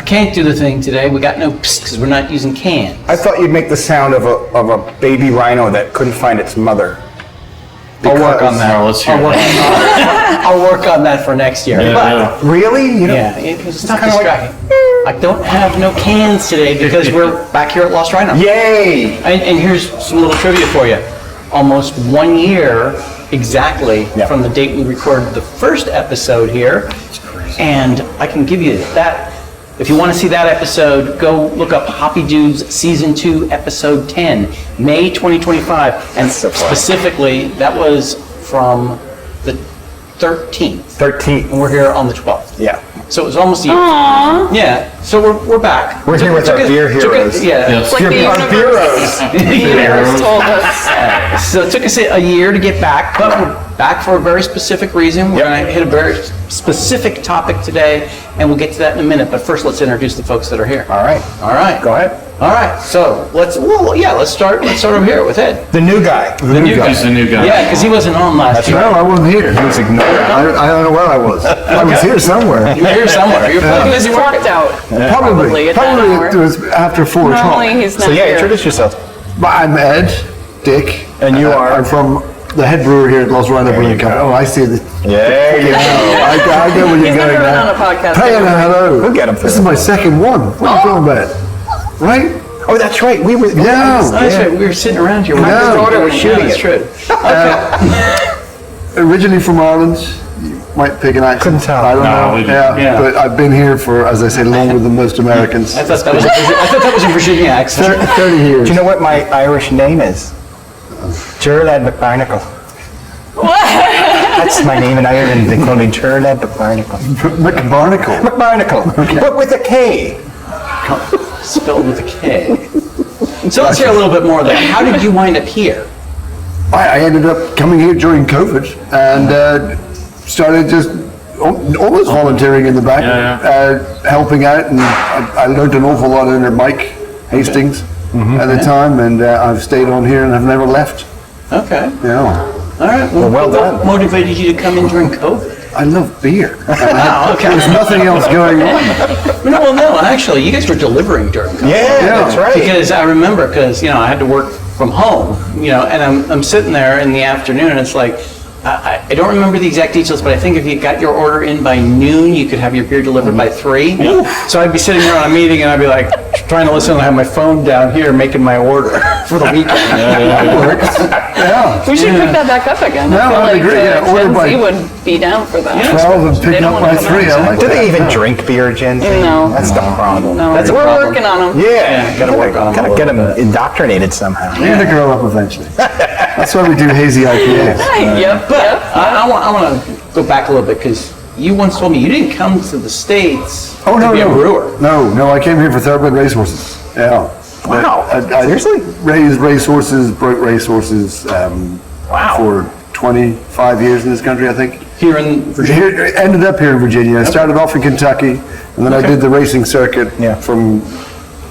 can't do the thing today. We got no psst because we're not using cans. I thought you'd make the sound of a baby rhino that couldn't find its mother. I'll work on that. Let's hear I'll work on that for next year. Yeah. Really? You know, Yeah, it's not distracting. I don't have no cans today because we're back here at Lost Rhino. Yay! And here's some little trivia for you. Almost 1 year exactly from the date we recorded the first episode here. And I can give you that. If you want to see that episode, go look up Hoppy Dudes Season 2, Episode 10, May 2025. And specifically, that was from the 13th. 13th. And we're here on the 12th. Yeah. So it was almost a year. Aww. Yeah, so we're back. We're here with our beer heroes. Yeah. It's like the universe told us. So it took us a year to get back, but we're back for a very specific reason. We're going to hit a very specific topic today, and we'll get to that in a minute. But first, let's introduce the folks that are here. All right. All right. Go ahead. All right. So let's start over here with Ed. The new guy. The new guy. He's the new guy. Yeah, because he wasn't on last year. No, I wasn't here. He was ignored. I don't know where I was. I was here somewhere. You were here somewhere. You're He was clocked out. Probably at that hour. It was after 4 o'clock. Normally he's not So yeah, here. introduce yourself. But I'm Ed, Dick. And you are? I'm from the head brewer here at Lost Rhino Brewing Company. Oh, I see the... Yeah, you know. I get where you're He's going never been now. on a podcast. Hey, hello. We'll get him for This is that. my second one. What are you talking about? Right? Oh, that's right. We were. Yeah. Oh, that's right. We were sitting around here. My daughter was shooting That's it. true. Originally from Ireland. You might pick an accent. Couldn't tell. I don't No, know. we didn't. Yeah. But I've been here for, as I say, longer than most Americans. I thought that was a Virginia accent. 30 years. Do you know what my Irish name is? Gerlad McBarnacle. What? That's my name in Ireland. They call me Gerlad McBarnacle. McBarnacle. McBarnacle, but with a K. Spelled with a K. So let's hear a little bit more of that. How did you wind up here? I ended up coming here during COVID and started just almost volunteering in the back, helping out, and I learned an awful lot under Mike Hastings at the time, and I've stayed on here and I've never left. Okay. Yeah. All right. Well done. What motivated you to come in during COVID? I love beer. Wow, okay. There's nothing else going on. No, actually, you guys were delivering during COVID. Yeah, that's right. Because I remember, I had to work from home, and I'm sitting there in the afternoon, and it's like, I don't remember the exact details, but I think if you got your order in by noon, you could have your beer delivered by 3. So I'd be sitting there on a meeting, and I'd be like, trying to listen, and I have my phone down here making my order for the weekend. Yeah. We should pick that back up again. No, I feel I'd like agree, yeah, order Gen by- Z would be down for that. 12 and They pick don't up wanna by come 3. I like Do that. they even drink beer, Gen Z? No. That's the problem. No, That's a we're problem. working on them. Yeah, gotta work on 'em a Gotta little get them bit. indoctrinated somehow. They're going to grow up eventually. That's why we do hazy IPAs. Yep. I want to go back a little bit, because you once told me you didn't come to the States Oh, no, to be a no. brewer. No, I came here for thoroughbred racehorses. Yeah. Wow. I Seriously? raised racehorses, broke racehorses for 25 years in this country, I think. Here in Virginia? Ended up here in Virginia. I started off in Kentucky, and then I did the racing circuit from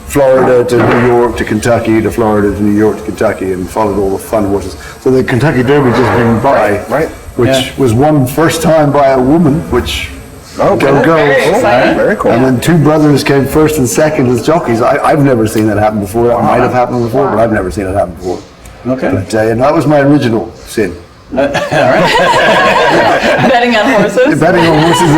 Florida to New York to Kentucky to Florida to New York to Kentucky, and followed all the fun horses. So the Kentucky Derby just been by, Right. which was won first time by a woman, which Oh, go. Very exciting. Very cool. And then 2 brothers came first and second as jockeys. I've never seen that happen before. That might have happened before, but I've never seen it happen before. Okay. But, and that was my original sin. Betting on horses. Betting on horses,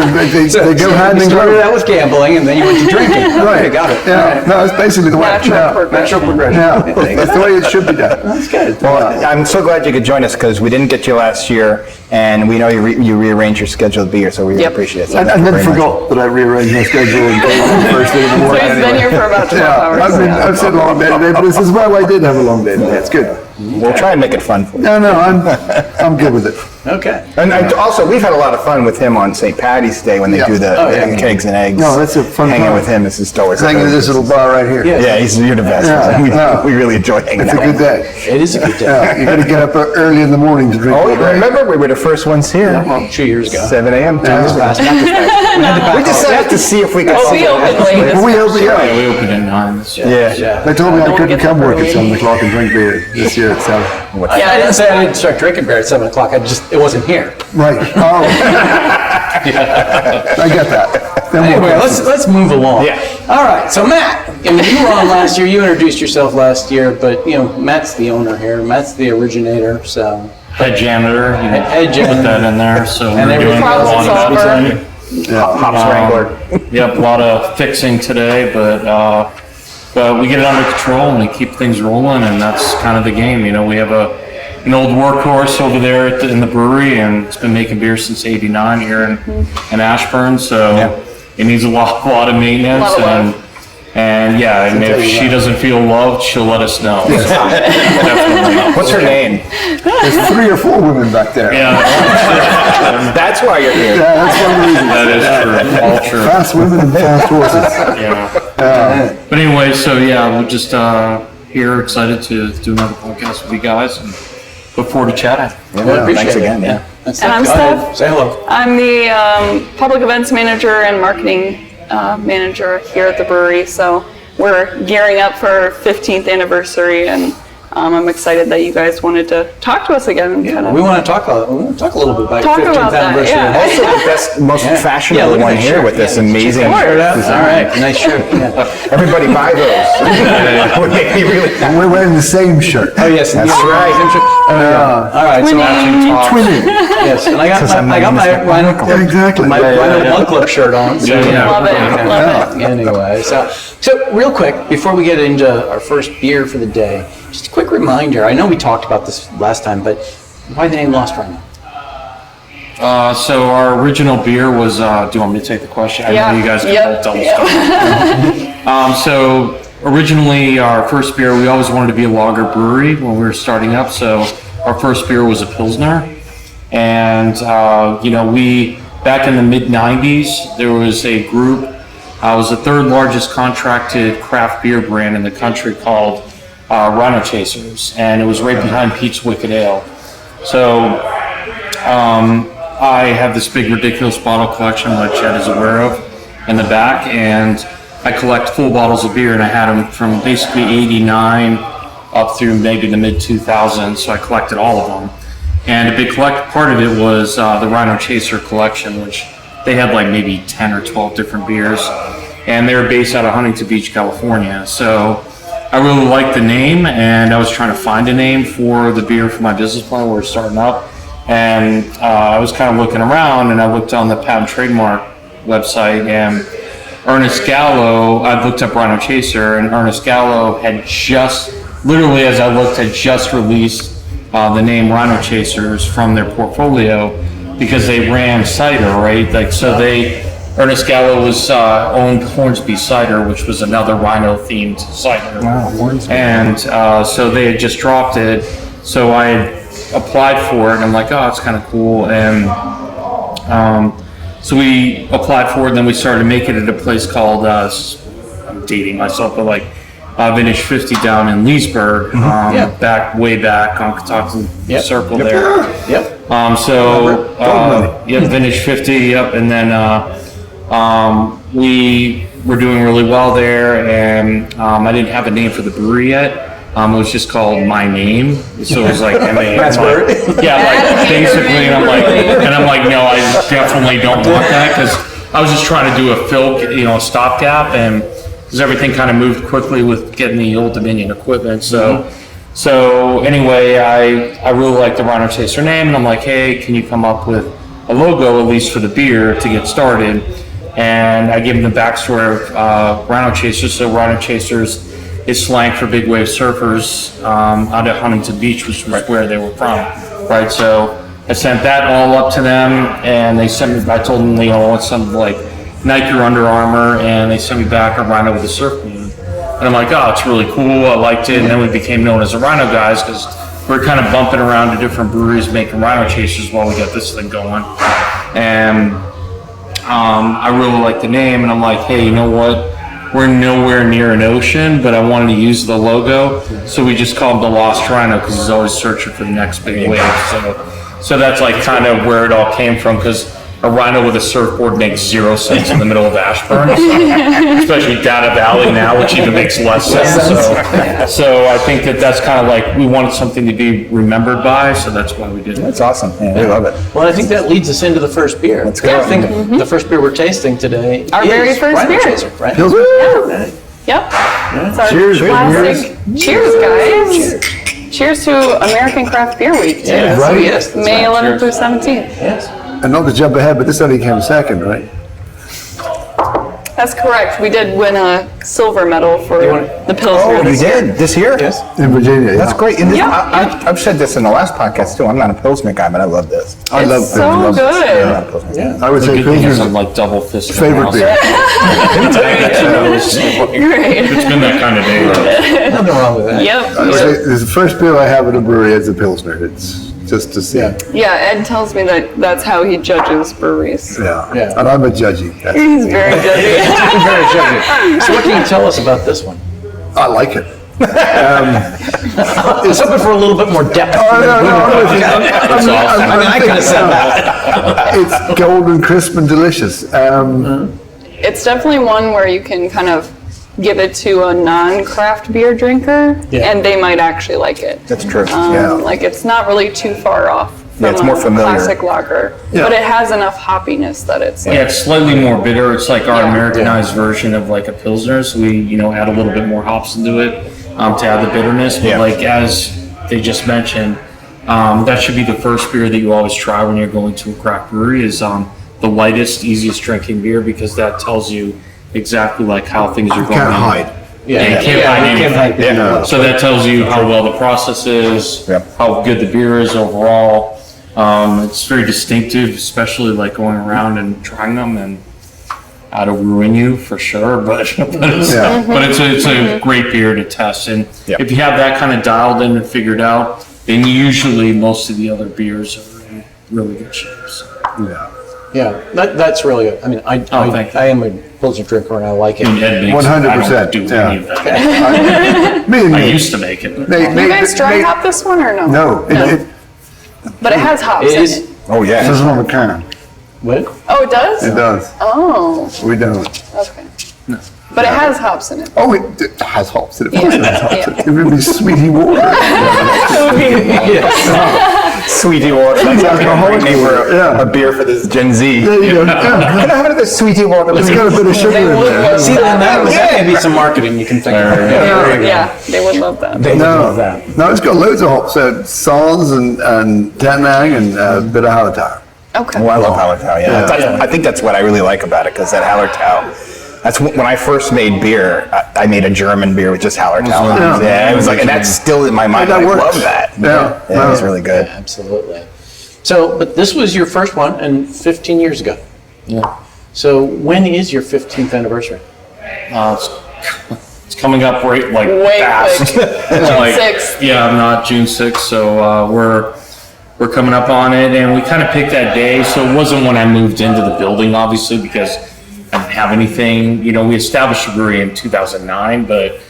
they go hand You in started glove. out with gambling, and then you went to drinking. Right, Okay, got it. Yeah, no, it's basically the way. Natural progression. Yeah, that's the way it should be done. That's good. Well, I'm so glad you could join us because we didn't get you last year, and we know you rearranged your schedule to be here, so we really Yep. appreciate it. So And thank you then very much. forgot that I rearranged my schedule and came on the first thing in the So morning. he's been anyway. here for about 12 hours. I've said long day today, but this is well, I did have a long day today. It's good. We'll try and make it fun for you. No, I'm good with it. Okay. And also, we've had a lot of fun with him on St. Patty's Day when they do the kegs and eggs. No, that's a fun Hanging time. with him is just always. Hanging in this little bar right here. Yeah, you're the best. Yeah, yeah. We really enjoy hanging It's out. a good day. It is a good day. Yeah, you got to get up early in the morning to drink. Oh, all you day. remember we were the first ones here. Well, 2 years ago. 7 a.m. We We decided to see if we could. Oh, we opened late. Well, we open, We yeah. opened at 9. Yeah. They told me I Don't couldn't get come up work at early. 7 o'clock and drink beer this year at 7. I didn't say I didn't start drinking beer at 7 o'clock. It wasn't here. Right. Oh, I get that. Then we'll Anyway, go. let's move along. Yeah. All right. So Matt, I mean, you were on last year. You introduced yourself last year, but Matt's the owner here. Matt's the originator. So Head janitor, you know, Head put janitor. that in there, so And we're doing a Problem lot of solver. fixing. Hops Wrangler. Yep, a lot of fixing today, but we get it under control and we keep things rolling, and that's kind of the game. We have an old workhorse over there in the brewery, and it's been making beer since '89 here in Ashburn, so it needs a lot of maintenance. A lot of love. And if she doesn't feel loved, she'll let us know. So, definitely. What's her name? There's 3 or 4 women back there. Yeah, That's why you're here. Yeah, that's one of the reasons. that is true. All true. Fast women and fast horses. Yeah. But anyway, so we're just here excited to do another podcast with you guys and look forward to chatting. Well, appreciate Thanks it. again. Yeah. That's And I'm Go ahead. Steph. Say hello. I'm the public events manager and marketing manager here at the brewery. So we're gearing up for our 15th anniversary, and I'm excited that you guys wanted to talk to us again. And kind of We want to talk a little bit about Talk your 15th about that, anniversary. yeah. Also the best, most Yeah, fashionable look at one that here shirt. with this amazing Check that shirt out. design. All right, nice shirt. Yeah. Everybody buy those. Would make me really happy. And we're wearing the same shirt. Oh yes, That's yeah. right. All right, so Twinning. yes, and I got my Rhino Yeah, exactly. my Rhino Blood Club shirt on. So, Yeah. Love it, love it. Anyway, so real quick before we get into our first beer for the day, just a quick reminder. I know we talked about this last time, but why the name Lost Rhino? So our original beer was, do you want me to take the question? I know you guys can both double stuff. So originally our first beer, we always wanted to be a lager brewery when we were starting up. So our first beer was a pilsner. And, we, back in the mid 90s, there was a group, it was the 3rd largest contracted craft beer brand in the country called Rhino Chasers. And it was right behind Pete's Wicked Ale. So, I have this big ridiculous bottle collection that Chet is aware of in the back, and I collect full bottles of beer, and I had them from basically '89 up through maybe the mid 2000s, so I collected all of them. And a big part of it was the Rhino Chaser collection, which they had like maybe 10 or 12 different beers, and they were based out of Huntington Beach, California. So I really liked the name, and I was trying to find a name for the beer for my business plan when we were starting up. And I was kind of looking around, and I looked on the patent trademark website, and Ernest Gallo, I looked up Rhino Chaser, and Ernest Gallo had just, literally as I looked, had just released the name Rhino Chasers from their portfolio because they ran cider, right? Ernest Gallo was owned Hornsby Cider, which was another rhino-themed cider. Wow, Hornsby. And so they had just dropped it, so I had applied for it, and I'm like, oh, it's kind of cool. And so we applied for it, and then we started making it at a place called, I'm dating myself, but like Vintage 50 down in Leesburg, way back on Catoctin Circle there. Yep. Vintage 50, yep, and then we were doing really well there, and I didn't have a name for the brewery yet. It was just called My Name, so it was like M-A. That's weird. Yeah, like basically, and I'm like, no, I definitely don't want that, because I was just trying to do a stopgap, and because everything kind of moved quickly with getting the Old Dominion equipment. So anyway, I really liked the Rhino Chaser name, and I'm like, hey, can you come up with a logo at least for the beer to get started? And I gave him the backstory of Rhino Chasers. So Rhino Chasers is slang for big wave surfers out at Huntington Beach, which was where they were from, right? So I sent that all up to them, and they sent me. I told them, it's something like Nike or Under Armour, and they sent me back a Rhino with a surfboard. And I'm like, oh, it's really cool. I liked it, and then we became known as the Rhino guys because we were kind of bumping around to different breweries making Rhino Chasers while we got this thing going. And I really liked the name, and I'm like, hey, you know what? We're nowhere near an ocean, but I wanted to use the logo, so we just called him the Lost Rhino because he's always searching for the next big wave. So that's like kind of where it all came from, because a Rhino with a surfboard makes 0 sense in the middle of Ashburn, especially Data Valley now, which even makes less sense. So I think that's kind of like, we wanted something to be remembered by, so that's why we did it. That's awesome. Yeah, we love it. Well, I think that leads us into the first beer. Let's go. I think the first beer we're tasting today Our is very first Rhino beer. Chaser, right? Yeah. Yep. It's our Cheers, classic. Cheers, guys. Cheers to American Craft Beer Week, too. Yeah, Right. Yes, that's May right. 11th through 17th. Yes. And not to jump ahead, but this only came second, right? That's correct. We did win a silver medal for the Pilsner. Oh, you this year. did? This year? Yes. In Virginia. That's yeah. great. And this, Yeah. I've said this in the last podcast too. I'm not a Pilsner guy, but I love this. I love It's so love it. good. I'm not a Pilsner guy. I would The say good thing is Pilsner's I'm like double fisted. favorite beer. Great. It's been that kind of day. Nothing wrong with that. Yep. I would say this is the first beer I have at a brewery is a Pilsner. It's just to see. Yeah. Yeah, Ed tells me that that's how he judges breweries. Yeah. And I'm a judgy. He's very judgy. Very judgy. So what can you tell us about this one? I like it. I was hoping for a little bit more depth. I'm with you. I mean, I could have said that. It's golden, crisp, and delicious. It's definitely one where you can kind of give it to a non-craft beer drinker, Yeah. and they might actually like it. That's true. Yeah. Like, it's not really too far off from Yeah, it's more a familiar. classic lager, Yeah. but it has enough hoppiness that it's Yeah, it's slightly more bitter. It's like our Yeah. Americanized version of like a Pilsner. So we, add a little bit more hops into it to add the bitterness. But Yeah. like as they just mentioned, that should be the first beer that you always try when you're going to a craft brewery is the lightest, easiest drinking beer because that tells you exactly like how things are going. Can't hide. Yeah, you can't hide you can't anything. hide it. So that tells you how well the process is, Yep. how good the beer is overall. It's very distinctive, especially like going around and trying them, and it'll ruin you for sure. But Yeah. it's a great beer to test, and Yep. if you have that kind of dialed in and figured out, then usually most of the other beers are in really good shape. So. Yeah, that's really good. I mean, thank you. I am a Pilsner drinker and I like it. And Ed makes it. 100%, I don't do any of that. Me and I you. used to make it. You guys dry hop this one or no? No, it But it has hops It in is. it. Oh yeah. doesn't on the can. What? Oh, it does? It does. Oh, We don't. okay. But it has hops in it. Oh, it has hops in it. Of course it has hops in Yeah. it. It would be sweetie water. Sweetie water. That's alcoholic name for water, a beer for this Gen Z. There you go. Can I have another sweetie water? It's got a bit of sugar in there. See, then that may be some marketing you can think of. Yeah, they would love that. They would No, love that. no, it's got loads of hops. Sans and Tanang and a bit of Hallertau. Okay. Oh, I love Hallertau. Yeah, Yeah. I think that's what I really like about it because that Hallertau. That's when I first made beer. I made a German beer with just Hallertau. Yeah, it was like, and that's still in my mind. that I works. love that. Yeah. it was really good. Absolutely. So, but this was your first one and 15 years ago. Yeah. So when is your 15th anniversary? It's coming up right like Way fast. quick. Like, 6th. Yeah, not June 6th. So we're coming up on it, and we kind of picked that day. So it wasn't when I moved into the building, obviously, because I didn't have anything. We established a brewery in 2009, but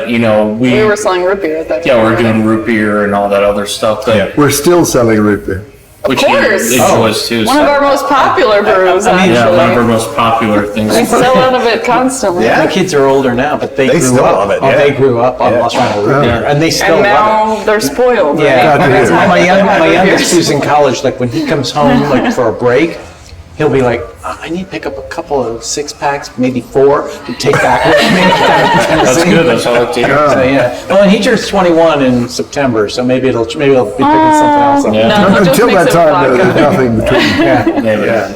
We were selling root beer at that time. yeah, we're doing root beer and all that other stuff. But, We're still selling root beer. which course. he enjoys too. One of our most popular brews, yeah, actually. one of our most popular things. We sell out of it constantly. Yeah. My kids are older now, but they grew still up. love it, Oh, yeah. they grew up on Lost Rhino root beer, and they still And love now they're spoiled. it. Yeah, Glad to hear it. my youngest who's in college, like when he comes home like for a break, he'll be like, I need to pick up a couple of 6-packs, maybe 4, to take back with me. That's good. That's all I like to hear. So, yeah. Well, and he turns 21 in September, so maybe it'll be picking something else up. Yeah. No, he just Until makes that it time, vodka. there's nothing between.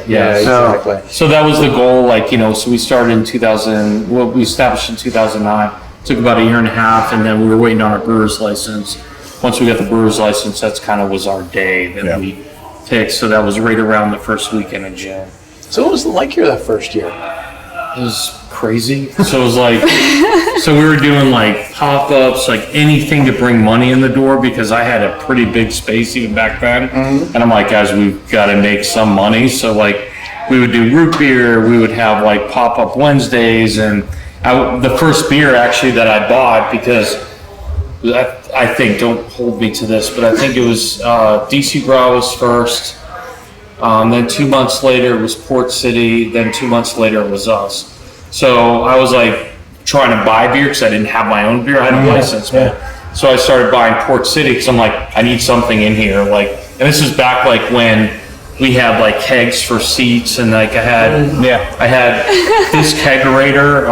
Yeah. Exactly. So that was the goal, so we started in 2000, we established in 2009, took about a year and a half, and then we were waiting on our brewer's license. Once we got the brewer's license, that's kind of was our day that we picked, so that was right around the first weekend in June. So what was it like here that first year? It was crazy. So it was like, so we were doing like pop-ups, like anything to bring money in the door because I had a pretty big space even back then. And I'm like, guys, we've got to make some money. So like we would do root beer, we would have like pop-up Wednesdays, and the first beer actually that I bought, because I think, don't hold me to this, but I think it was DC Bravo's first. Then 2 months later it was Port City. Then 2 months later it was us. So I was like trying to buy beer because I didn't have my own beer. I had a license, man. So I started buying Port City because I'm like, I need something in here. Like, and this is back like when we had like kegs for seats, and like I had this kegerator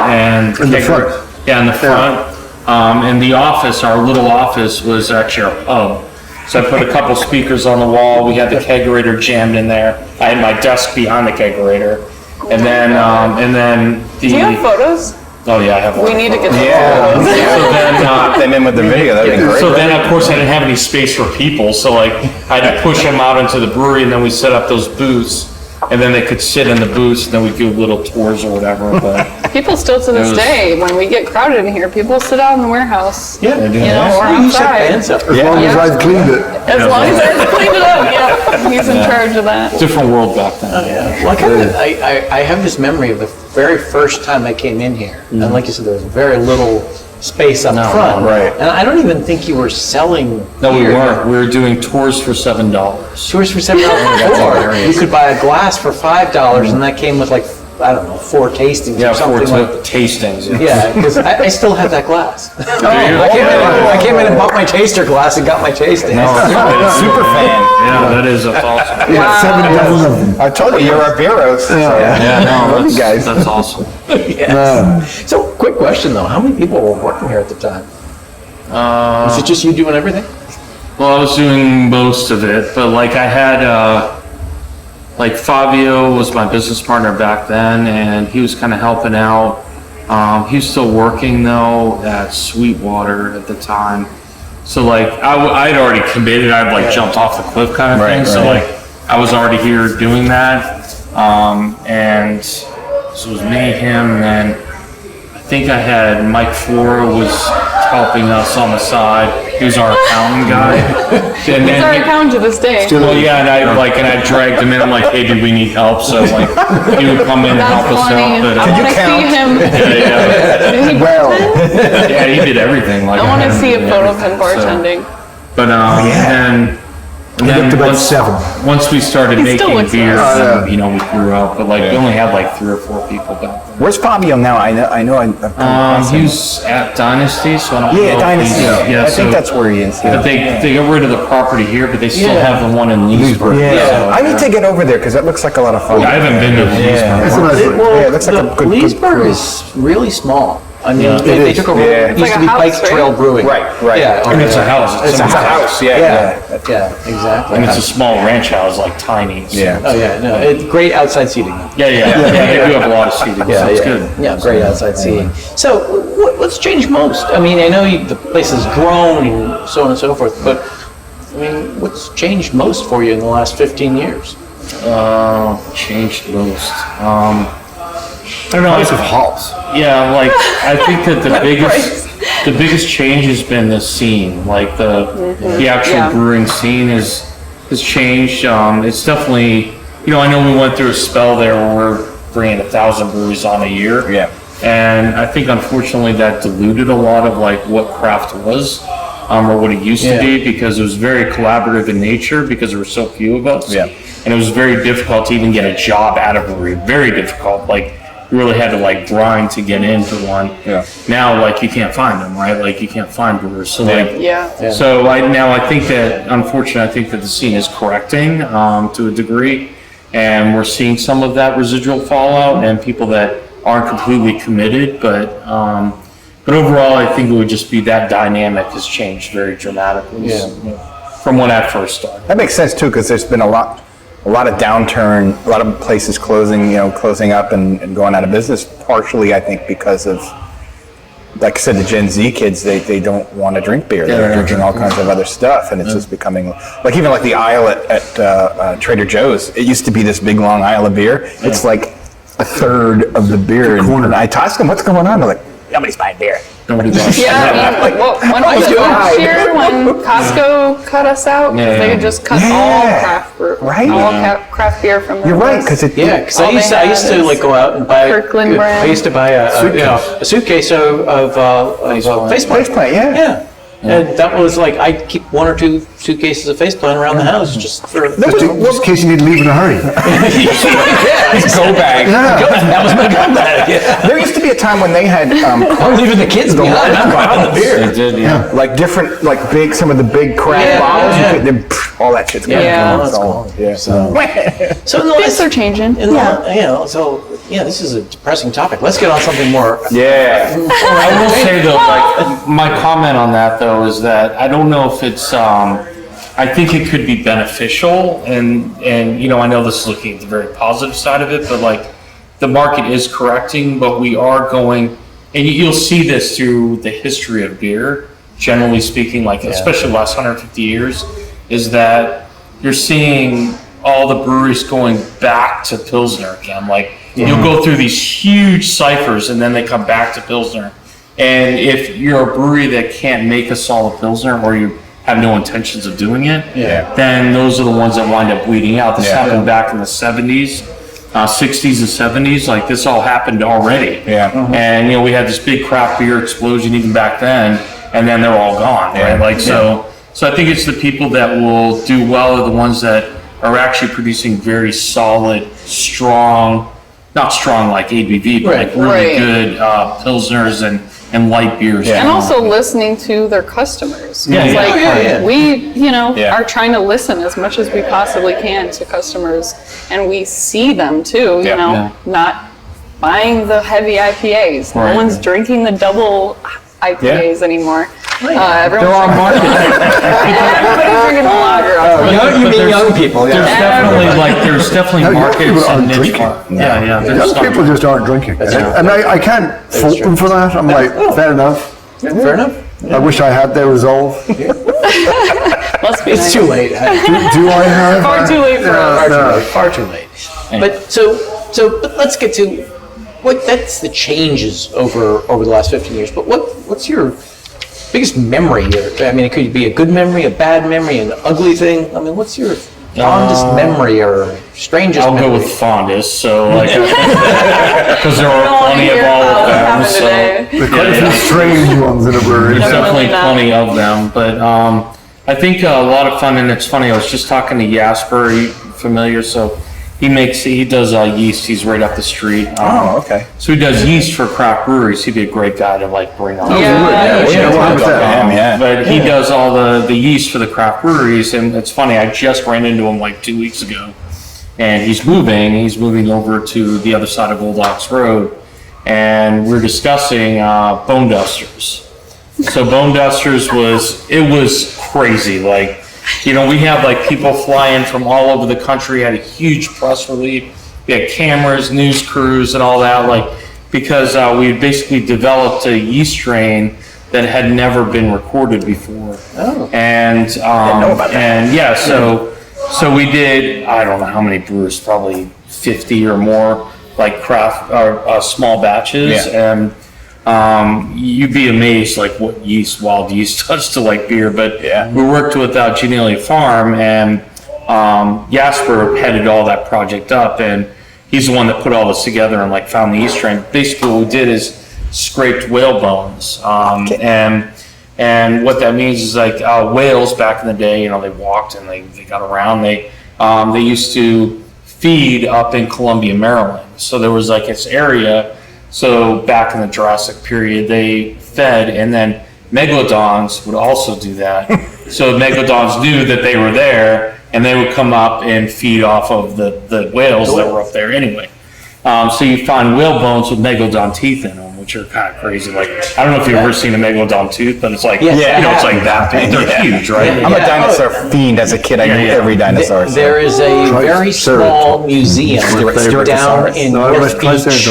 and In the front. in the front. And the office, our little office, was actually our pub. So I put a couple speakers on the wall. We had the kegerator jammed in there. I had my desk behind the kegerator, and then the. Do you have photos? Oh yeah, I have. We need to get Yeah. those photos. So then, Them in with the video, that'd be great. so then, of course, I didn't have any space for people, so like I had to push them out into the brewery, and then we set up those booths, and then they could sit in the booths, and then we do little tours or whatever. But People still to this day, when we get crowded in here, people sit out in the warehouse. Yeah. they do You know, that. or You should outside. fans up. As long as I've cleaned it. As long as I clean it up, yeah. He's in charge of that. Different world back then. Yeah. Well, I have this memory of the very first time I came in here. And like you said, there was very little space up front. right. And I don't even think you were selling No, we beer. weren't. We were doing tours for $7. Tours for $7 before. You could buy a glass for $5, and that came with like, I don't know, 4 tastings Yeah, or for something like. tastings. Yeah, because I still have that glass. I came in and bought my taster glass and got my tasting. Super fan. Yeah, that's awesome. Yeah, 7 dozen of them. I told you, you're our heroes. Yeah, no, Love you guys. that's awesome. Yes. So, quick question though, how many people were working here at the time? Was it just you doing everything? Well, I was doing most of it, but like I had, like Fabio was my business partner back then, and he was kind of helping out. He was still working though at Sweetwater at the time. So like I'd already committed, I'd like jumped off the cliff kind of thing. So like I was already here doing that. And so it was me, him, and then I think I had Mike Flora was helping us on the side. He was our accountant guy. And He's our he- accountant to this day. well, yeah, and I dragged him in. I'm like, hey, do we need help? So like, he would come in and That's help us funny. out. But, I want to see him. Did he bartend? yeah, he did everything. Like, I want to had see a him do photo of him everything. bartending. But and then Looked about 7. once we started He still making looks beer, nice. then, you know, we grew up. But like, we only had like 3 or 4 people back then. Where's Fabio now? I know I've come across him. He's at Dynasty, so I don't know. Yeah, if Dynasty. he's- Yeah, I think so- that's where he is. But they got rid of the property here, but they still Yeah. have the one in Leesburg. Yeah, So, I need to get over there because that looks like a lot of fun. I haven't been to Leesburg. It's a nice place. Well, Yeah, it looks like the a good Leesburg crew. is really small. I mean, It they is. took over, Yeah. it It's used to like be a Pike house, right? Trail Brewing. Right. Yeah. And it's a house. It's a house. Yeah. Yeah, exactly. And it's a small ranch house, like tiny. So. Yeah. Oh, yeah, no, great outside seating. Yeah, they do have a lot of seating, so it's good. Yeah, great outside seating. So, what's changed most? I mean, I know the place has grown and so on and so forth, but I mean, what's changed most for you in the last 15 years? Changed most. I don't know. Price of hops. Yeah, like I think that the biggest change has been the scene. Like the actual Yeah. brewing scene has changed. It's definitely, you know, I know we went through a spell there where we're bringing 1,000 breweries on a year. Yeah. And I think unfortunately that diluted a lot of like what craft was, or what it used to be, because it was very collaborative in nature because there were so few of us. Yeah. And it was very difficult to even get a job at a brewery. Very difficult. Like you really had to like grind to get into one. Yeah. Now like you can't find them, right? Like you can't find brewers. So like Yeah. so I think that, unfortunately, I think that the scene is correcting to a degree, and we're seeing some of that residual fallout and people that aren't completely committed. But overall, I think it would just be that dynamic has changed very dramatically from when I first started. That makes sense too, because there's been a lot of downturn, a lot of places closing up and going out of business. Partially, I think, because of, like I said, the Gen Z kids, they don't want to drink beer. They're drinking all kinds of other stuff, and it's just becoming like even like the aisle at Trader Joe's. It used to be this big long aisle of beer. It's like a third of the beer. And I asked them, "What's going on?" They're like, "Nobody's buying beer." Nobody wants Yeah, I mean, when was it last year when Costco cut us out? Yeah. They just cut Yeah. all craft Right. craft beer from their You're right, list. because Yeah, because All I used they to have like is go out and buy. Kirkland brand. I used to buy a suitcase of faceplate. Faceplate, yeah. Yeah, and that was like I'd keep 1 or 2 suitcases of face plant around the house just for Just in case you need to leave in a hurry. Go bag. That was my go bag. Yeah. There used to be a time when they had I'm leaving the kids behind. I'm behind the beer. It did, yeah. like different, like big, some of the big craft bottles. Yeah. You could, then, all that shit's gone. Yeah. It's all- yeah. So in the Things are changing. this is a depressing topic. Let's get on something more. Yeah. I will say though, like, my comment on that though is that I don't know if it's, I think it could be beneficial and, I know this is looking at the very positive side of it, but like, the market is correcting, but we are going, and you'll see this through the history of beer, generally speaking, like, especially the last 150 years, is that you're seeing all the breweries going back to Pilsner again. Like, you'll go through these huge ciphers and then they come back to Pilsner. And if you're a brewery that can't make a solid Pilsner or you have no intentions of doing it, then those are the ones that wind up weeding out. This happened back in the 70s, 60s and 70s. Like, this all happened already. Yeah. And, we had this big craft beer explosion even back then, and then they're all gone, right? Like, so I think it's the people that will do well are the ones that are actually producing very solid, strong, not strong like ABV, but like really good Pilsners and light beers. And also listening to their customers. Yeah, It's yeah. like Yeah. we, are trying to listen as much as we possibly can to customers, and we see them too. Not buying the heavy IPAs. Right. No one's drinking the double IPAs anymore. Everyone's There are markets. everybody's drinking the lager. You mean young people? There's definitely No, young markets people aren't and niche drinking. markets. Yeah. There's Young some- people just aren't drinking. And I can't fault them for that. I'm like, fair enough. Fair enough. I wish I had their resolve. Must be It's nice. too late. Do I have? Far too late for us. Far too late. But but let's get to that's the changes over the last 15 years. But what's your biggest memory? It could be a good memory, a bad memory, an ugly thing. What's your fondest memory or strangest I'll memory? go with fondest, so like, because there are plenty of all of them. So There are quite a few strange ones in a brewery. there's definitely not. plenty of them. But I think a lot of fun, and it's funny. I was just talking to Jasper, are you familiar? So he does yeast. He's right up the street. Oh, okay. So he does yeast for craft breweries. He'd be a great guy to like bring on. Yeah, we should have that. Yeah. But he does all the yeast for the craft breweries, and it's funny, I just ran into him like 2 weeks ago, and he's moving over to the other side of Old Ox Road, and we're discussing bone dusters. So bone dusters was crazy. Like, we had like people flying from all over the country, had a huge press release, we had cameras, news crews and all that, like, because we had basically developed a yeast strain that had never been recorded before. Oh. And know about that. and yeah, so we did, I don't know how many brewers, probably 50 or more, like craft or small batches. Yeah. And you'd be amazed like what wild yeast does to like beer. But we worked with Coconilla Farm, and Jasper headed all that project up, and he's the one that put all this together and like found the yeast strain. Basically what we did is scraped whalebones, and what that means is like whales back in the day, they walked and they got around. They used to feed up in Columbia, Maryland. So there was like this area. So back in the Jurassic period, they fed, and then Megalodons would also do that. So Megalodons knew that they were there, and they would come up and feed off of the whales that were up there anyway. So you find whale bones with Megalodon teeth in them, which are kind of crazy. Like, I don't know if you've ever seen a Megalodon tooth, but it's like, it's like that big. They're huge, right? I'm a dinosaur fiend as a kid. I knew every dinosaur. so- There is a very small museum down in North Beach,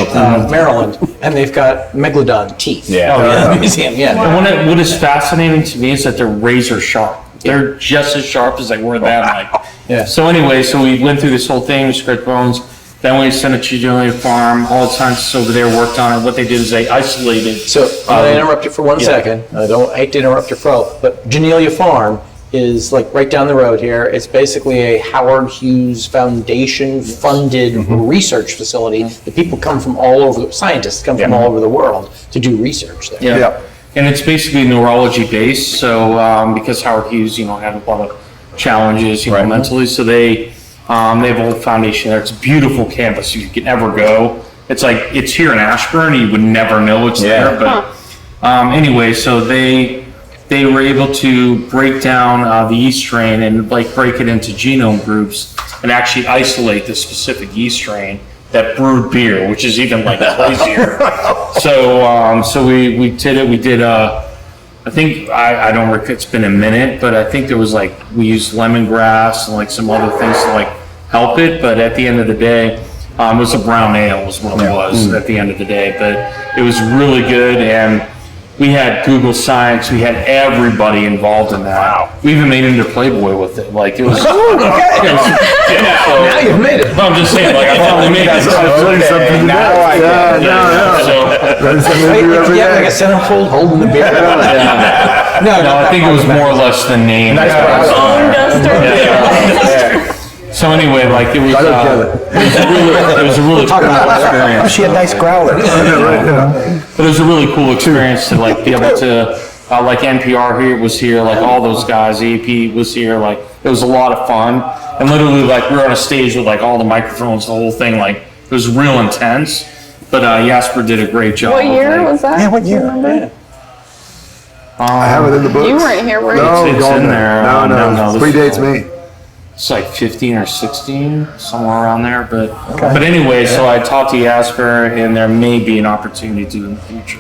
Maryland, and they've got Megalodon teeth. Yeah. Museum, And what is fascinating to me is that they're razor sharp. They're just as sharp as they were then. Like, So anyway, so we went through this whole thing, we scraped bones. Then we sent it to Coconilla Farm. All the scientists over there worked on it. What they did is they isolated. So I'm going to interrupt you for 1 second. I hate to interrupt your flow, but Coconilla Farm is like right down the road here. It's basically a Howard Hughes Foundation funded research facility. The people come from all over, scientists come from all over the world to do research there. Yeah. and it's basically neurology based. So because Howard Hughes, had a lot of challenges, mentally, so they have a whole foundation there. It's a beautiful campus. You can never go. It's here in Ashburn. You would never know it's there, but anyway, so they were able to break down the yeast strain and break it into genome groups and actually isolate the specific yeast strain that brewed beer, which is even crazier. So we did it. We did I think I don't recall. It's been a minute, but I think there was we used lemongrass and some other things to help it. But at the end of the day, it was a brown ale was what it was at the end of the day. But it was really good, and we had Google Science. We had everybody involved in that. Wow. We even made it into Playboy with it. It was. Now you've made it. No, I'm just saying. I finally made it. Yeah, a centerfold holding the beer. No, I think it was more or less the name. So anyway, it was a really cool experience. Oh, she had nice growlers. But it was a really cool experience to be able to, NPR here was here, all those guys, AP was here, it was a lot of fun. And literally, we were on a stage with all the microphones, the whole thing, it was real intense. But Jasper did a great job. What year was that? Yeah, what year? Remember? I have it in the books. You weren't here, were you? No, It's in there. No, predates me. It's 15 or 16, somewhere around there. But anyway, so I talked to Jasper, and there may be an opportunity to in the future.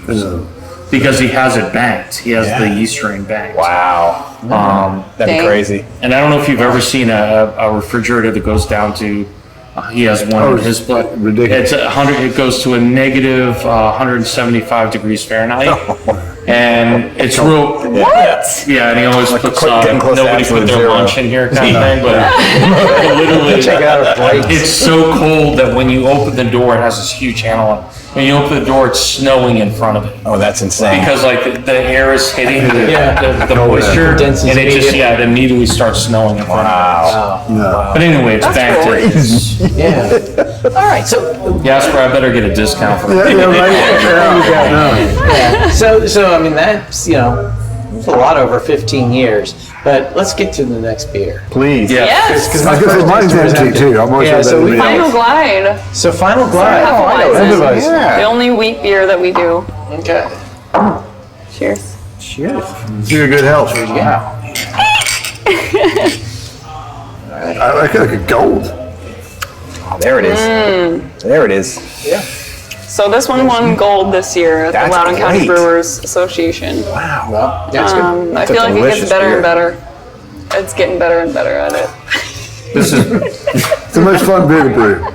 Because he has it banked. He has the yeast strain banked. Wow. That'd be crazy. And I don't know if you've ever seen a refrigerator that goes down to, he has one in his place. Ridiculous. It's 100. It goes to a negative 175 degrees Fahrenheit. And it's real. What? Yeah, and he always puts getting close to nobody put absolute their zero. lunch in here kind of thing. But literally, Check it out at breaks. it's so cold that when you open the door, it has this huge handle on it. When you open the door, it's snowing in front of it. Oh, that's insane. Because the air is hitting the moisture, Condenses and it just immediately. it immediately starts snowing in front of it. Wow. But anyway, it's banked in. Yeah. All right. So Jasper, I better get a discount for it. So I mean that's it's a lot over 15 years. But let's get to the next beer. Please. Yeah. Yes. Because I guess mine's empty too. I'm always Final Glide. So Final Glide. Hefeweisen. Yeah. The only wheat beer that we do. Okay. Cheers. Cheers. You're good health. Yeah. I reckon like a gold. Oh, there it is. There it is. Yeah. So this one won gold this year at That's the Loudoun County great. Brewers Association. Wow. Well, yeah, it's good. I That's a feel like it gets delicious better beer. and better. It's getting better and better at it. It's the most fun beer to brew.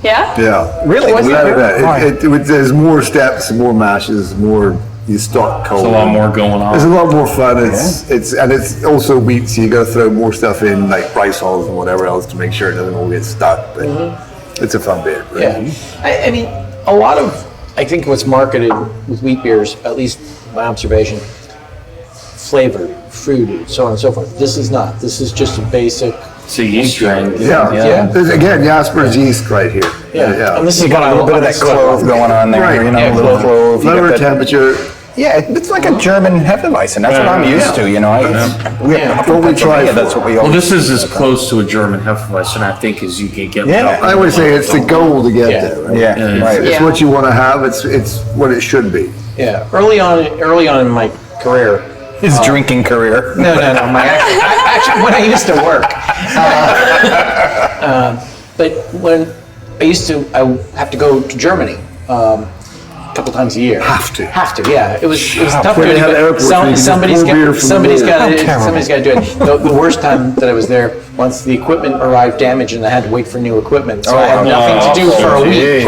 Yeah? Yeah. Really? Without that. There's more steps, more mashes, more you start cold. There's a lot more going on. It's a lot more fun. It's also wheat, so you got to throw more stuff in, like rice hulls and whatever else, to make sure it doesn't all get stuck. But it's a fun beer. Yeah. I mean, a lot of, I think what's marketed with wheat beers, at least my observation, flavored, fruited, so on and so forth. This is not. This is just a basic. It's a yeast strain. Yeah. There's, again, Jasper's yeast right here. And this is You got a little bit of that clove going on there, Right. you know, Yeah, a little clove. You got Lower that- temperature. Yeah, it's like a German Hefeweizen. That's what I'm used to, you know. What we try That's what we Well, always. this is as close to a German Hefeweizen, I think, as you can get. Yeah. I would say it's the goal to get there. Right? Yeah, right. It's what you want to have. It's what it should be. Yeah. Early on in my career. His drinking career. No. Actually, when I used to work. But when I have to go to Germany a couple times a year. Have to, yeah. It was tough When doing they have it. airports where you can just Somebody's pour beer from somebody's the- got How to terrible. somebody's got to do it. The worst time that I was there, once the equipment arrived damaged and I had to wait for new equipment, so I had nothing to do for a week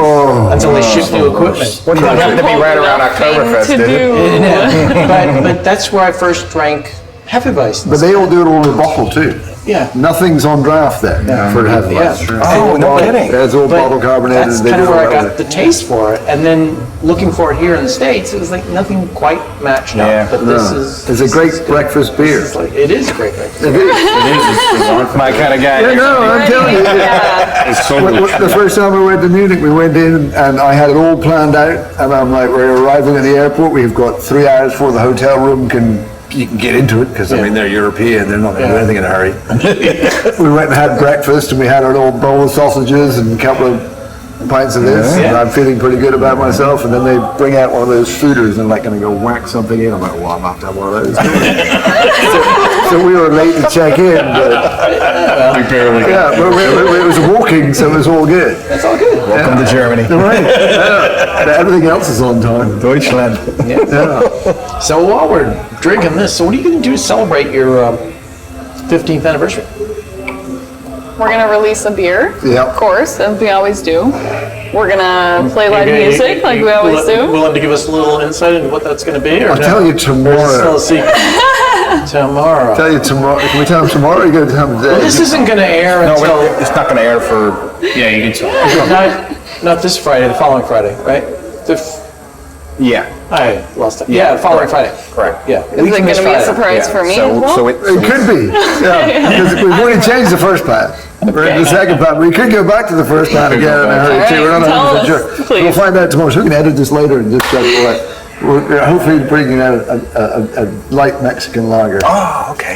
until they shipped new equipment. Well, you have to be right around Nothing Oktoberfest, to did it? do. But that's where I first drank hefeweisen. But they all do it all in a bottle too. Yeah. Nothing's on draft there for hefeweisen. Oh, no kidding. It's all But bottle carbonated. that's They kind of do where I all got that. the taste for it, and then looking for it here in the States, it was like nothing quite matched Yeah. up. But this is It's a great breakfast beer. it is a great breakfast. It is. It's my kind of guy. Yeah, no, I'm telling you. Yeah. It's totally The first time we went to Munich, we went in and I had it all planned out, and I'm like, we're arriving at the airport. We've got 3 hours before the hotel room you can get into it, because I mean they're European, they're not going to do anything in a hurry. We went and had breakfast, and we had our little bowl of sausages and a couple of pints of this, and I'm feeling pretty good about myself. And then they bring out one of those fooders and like going to go whack something in. I'm like, well, I'm going to have to have one of those. so we were late to check in, but We barely yeah, but it was walking, so it was all good. It's all good. Welcome to Germany. Right. Yeah. Everything else is on time. Deutschland. So while we're drinking this, so what are you going to do to celebrate your 15th anniversary? We're gonna release a beer, Yep. of course, as we always do. We're gonna play live music like we always do. Willing to give us a little insight into what that's going to be? Or I'll tell you tomorrow. Or is it still a secret? Tomorrow. Tell you tomorrow. Can we tell them tomorrow? Or you got to tell them today? This isn't going to air No, until it's not going to air for. Yeah, you can tell. not this Friday, the following Friday, right? Yeah. I lost it. Yeah, the following Friday. Correct. Yeah. Is it gonna be a surprise for me as well? So It could be. Yeah. Because we've already changed the first plan. We're in the second plan. We could go back to the first plan again in a hurry too. We're not Tell 100% us, sure. please. We'll find out tomorrow. So we can edit this later and just check it out. We're hopefully bringing out a light Mexican lager. Oh, okay.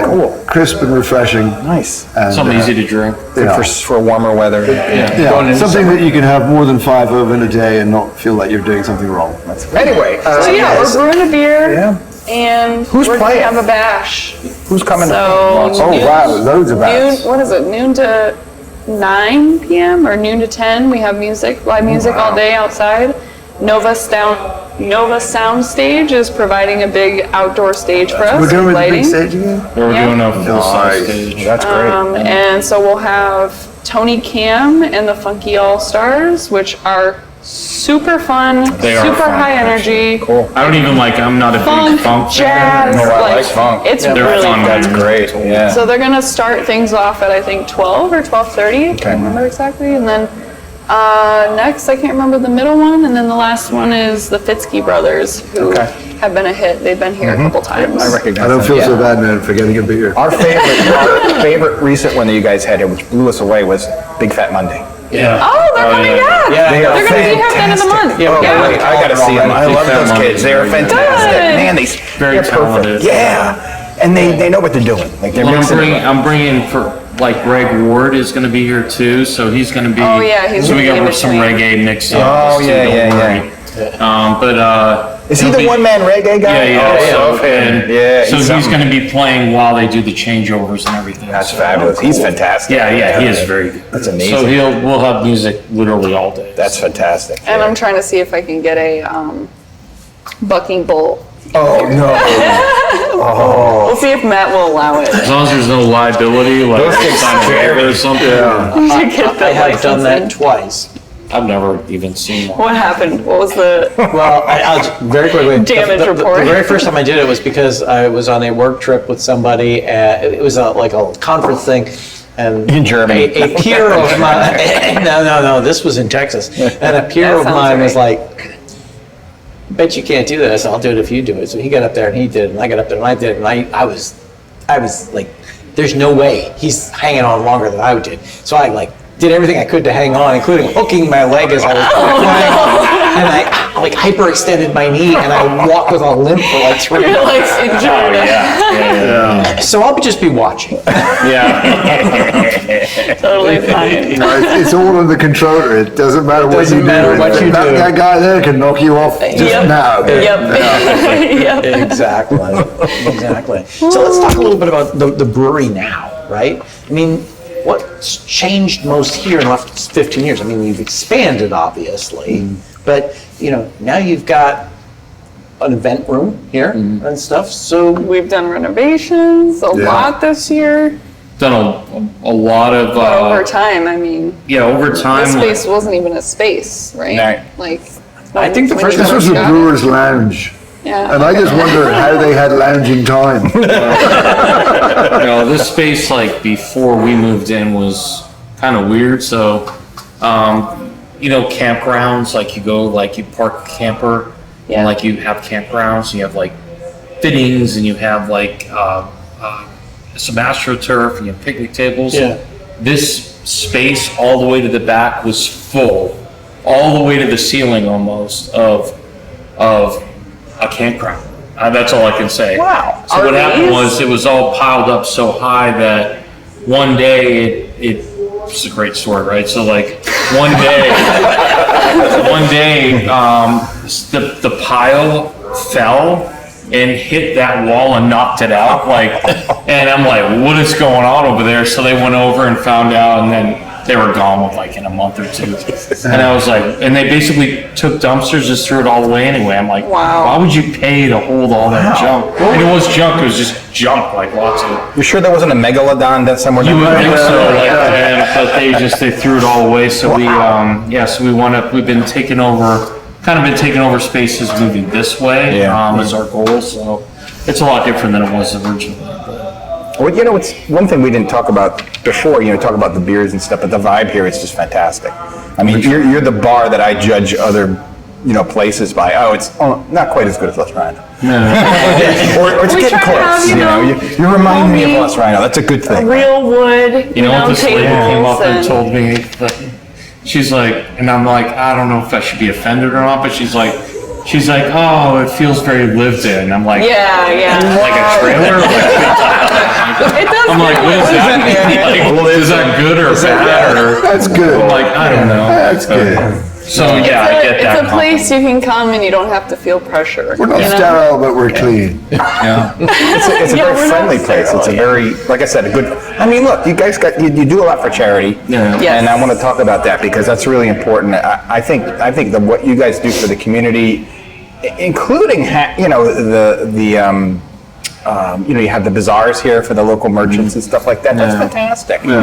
Cool. Crisp and refreshing. Nice. And, Something easy to drink. Good for warmer weather. Yeah, something that you can have more than 5 of in a day and not feel like you're doing something wrong. Anyway, So yeah, we're brewing a beer. Yeah. And Who's we're playing? gonna have a bash. Who's coming? So Oh wow, loads of bats. noon, what is it? Noon to 9 p.m. or noon to 10. We have music, live music all day outside. Nova Sound Stage is providing a big outdoor stage for us. We're doing with the big lighting. stage again? We're Yeah. doing a full size stage. That's great. And so we'll have Tony Cam and the Funky All Stars, which are super fun, They are super fun, high energy. Cool. I don't even like, I'm not a big Funk, funk jazz, fan. No, I like like, funk. it's They're really fun. fun. That's great. Yeah. So they're gonna start things off at I think 12 or 12:30. I Okay. can't remember exactly. And then next, I can't remember the middle one, and then the last one is the Fitzky brothers, who Okay. have been a hit. They've been here a couple times. I recognize I don't that. feel so Yeah. bad, man, for getting a beer. Our favorite recent one that you guys had here, which blew us away, was Big Fat Monday. Yeah. Oh, they're coming yeah. back. Yeah, They are They're gonna be here at the end of the month. fantastic. Oh, Yeah. wait, I gotta see them. I love those kids. They are fantastic. Good. Man, Very they're perfect. talented. Yeah, and they know what they're doing. Like they're Well, mixing. I'm bringing for, like, Greg Ward is going to be here too, so he's going to be. Oh, yeah, he's So we gonna be got in some between. reggae mixed in. Oh, too, yeah, don't yeah, worry. But Is he it'll the be- one-man reggae guy? Yeah, Oh, yeah. so and yeah, so he's something. going to be playing while they do the changeovers and everything. That's so- fabulous. He's fantastic. Yeah, he is very good. That's amazing. So we'll have music literally all day. That's fantastic. And I'm trying to see if I can get a bucking bull. Oh no! We'll see if Matt will allow it. As long as there's no liability, like Those things sign a scare waiver or something. I have done that twice. I've never even seen one. What happened? What was the? Well, I'll just very quickly. Damage the report. very first time I did it was because I was on a work trip with somebody. It was like a conference thing, and In Germany. a peer of mine. No. This was in Texas, and a peer That of sounds mine was right. like, "Bet you can't do this. I'll do it if you do it." So he got up there and he did, and I got up there and I did, it, and I was like, "There's no way he's hanging on longer than I did." So I like did everything I could to hang on, including hooking my leg as I was flying, and I like hyperextended my knee, and I walked with a limp for like 3 You're like months. injured. Yeah. So I'll just be watching. Totally fine. No, it's all in the controller. It doesn't matter what doesn't you do. matter what you that, do. that guy there can knock you off just Yep. now. Yep. Yep. Exactly. So let's talk a little bit about the brewery now, right? I mean, what's changed most here in the last 15 years? I mean, you've expanded, obviously, but now you've got an event room here and stuff. So We've done renovations a lot this year, Done a lot of. but over time, I mean, Yeah, over time. this space wasn't even a space, right? Right. Like, I think the when first you This was the got it. Brewer's Lounge. Yeah. And I just wonder how they had lounging time. This space, like, before we moved in was kind of weird. So, campgrounds, like you go, like you park a camper, and like you have campgrounds, you have like fittings, and you have like some astroturf, and you have picnic tables. Yeah. This space all the way to the back was full, all the way to the ceiling almost, of a campground. That's all I can say. Wow. So what happened was it was all piled up so high that one day it's a great story, right? So like one day, the pile fell and hit that wall and knocked it out. And I'm like, what is going on over there? So they went over and found out, and then they were gone with like in a month or two. And I was like, and they basically took dumpsters, just threw it all away anyway. I'm like, wow. Why would you pay to hold all that junk? And it was junk. It was just junk, like lots of. You sure there wasn't a Megalodon that somewhere? You would think so, but they threw it all away. So we've been taking over spaces moving this way, as our goal. So it's a lot different than it was originally. Well, it's one thing we didn't talk about before. Talk about the beers and stuff, but the vibe here is just fantastic. I mean, you're the bar that I judge other, places by. Oh, it's not quite as good as Lost Rhino. or it's getting close. You remind me of Lost Rhino. That's a good thing. Real wood. What this lady came up and tables told me. She's like, and I'm like, I don't know if I should be offended or not, but she's like, oh, it feels very lived in. I'm like, yeah. Like a trailer? It does. I'm like, what does that mean? Like, is that good or bad? Or, That's good. I'm like, I don't know. That's good. So I get that. It's a place you can come and you don't have to feel pressure. We're not sterile, but we're clean. It's a very friendly place. It's a very, like I said, a good. I mean, look, you guys you do a lot for charity, Yeah. Yes. and I want to talk about that because that's really important. I think that what you guys do for the community, including you have the bazaars here for the local merchants and stuff like that. That's fantastic. Where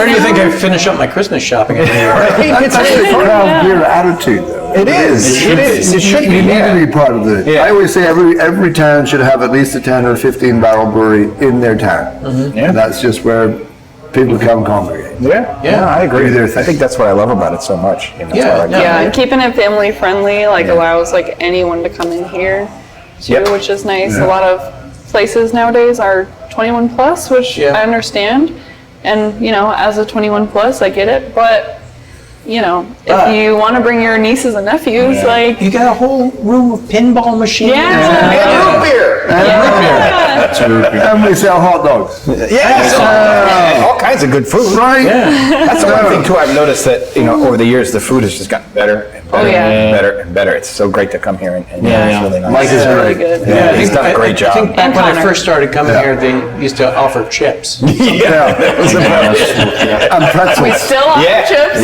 do you think I finish up my Christmas shopping? That's actually craft beer attitude, though. It is. It should be. You need to be part of it. Yeah. I always say every town should have at least a 10 or 15 barrel brewery in their town. Yeah. And that's just where people come congregate. Yeah, I agree. I think that's what I love about it so much. And that's why I like it. Yeah, and keeping it family friendly, allows anyone to come in here too, which is nice. Yeah. A lot of places nowadays are 21 plus, which I understand. And, as a 21 plus, I get it. But, if you want to bring your nieces and nephews, You got a whole room of pinball machines. Yeah. And root beer. That's a root beer. And we sell hot dogs. Yeah, all kinds of good food. Right? That's the one thing too. I've noticed that over the years the food has just gotten better and better and better and better. It's so great to come here and it's really nice. Mike is Really great. good. Yeah, he's done a great job. I think back when I Connor. first started coming here, they used to offer chips. Yeah. And We pretzels. still offer chips.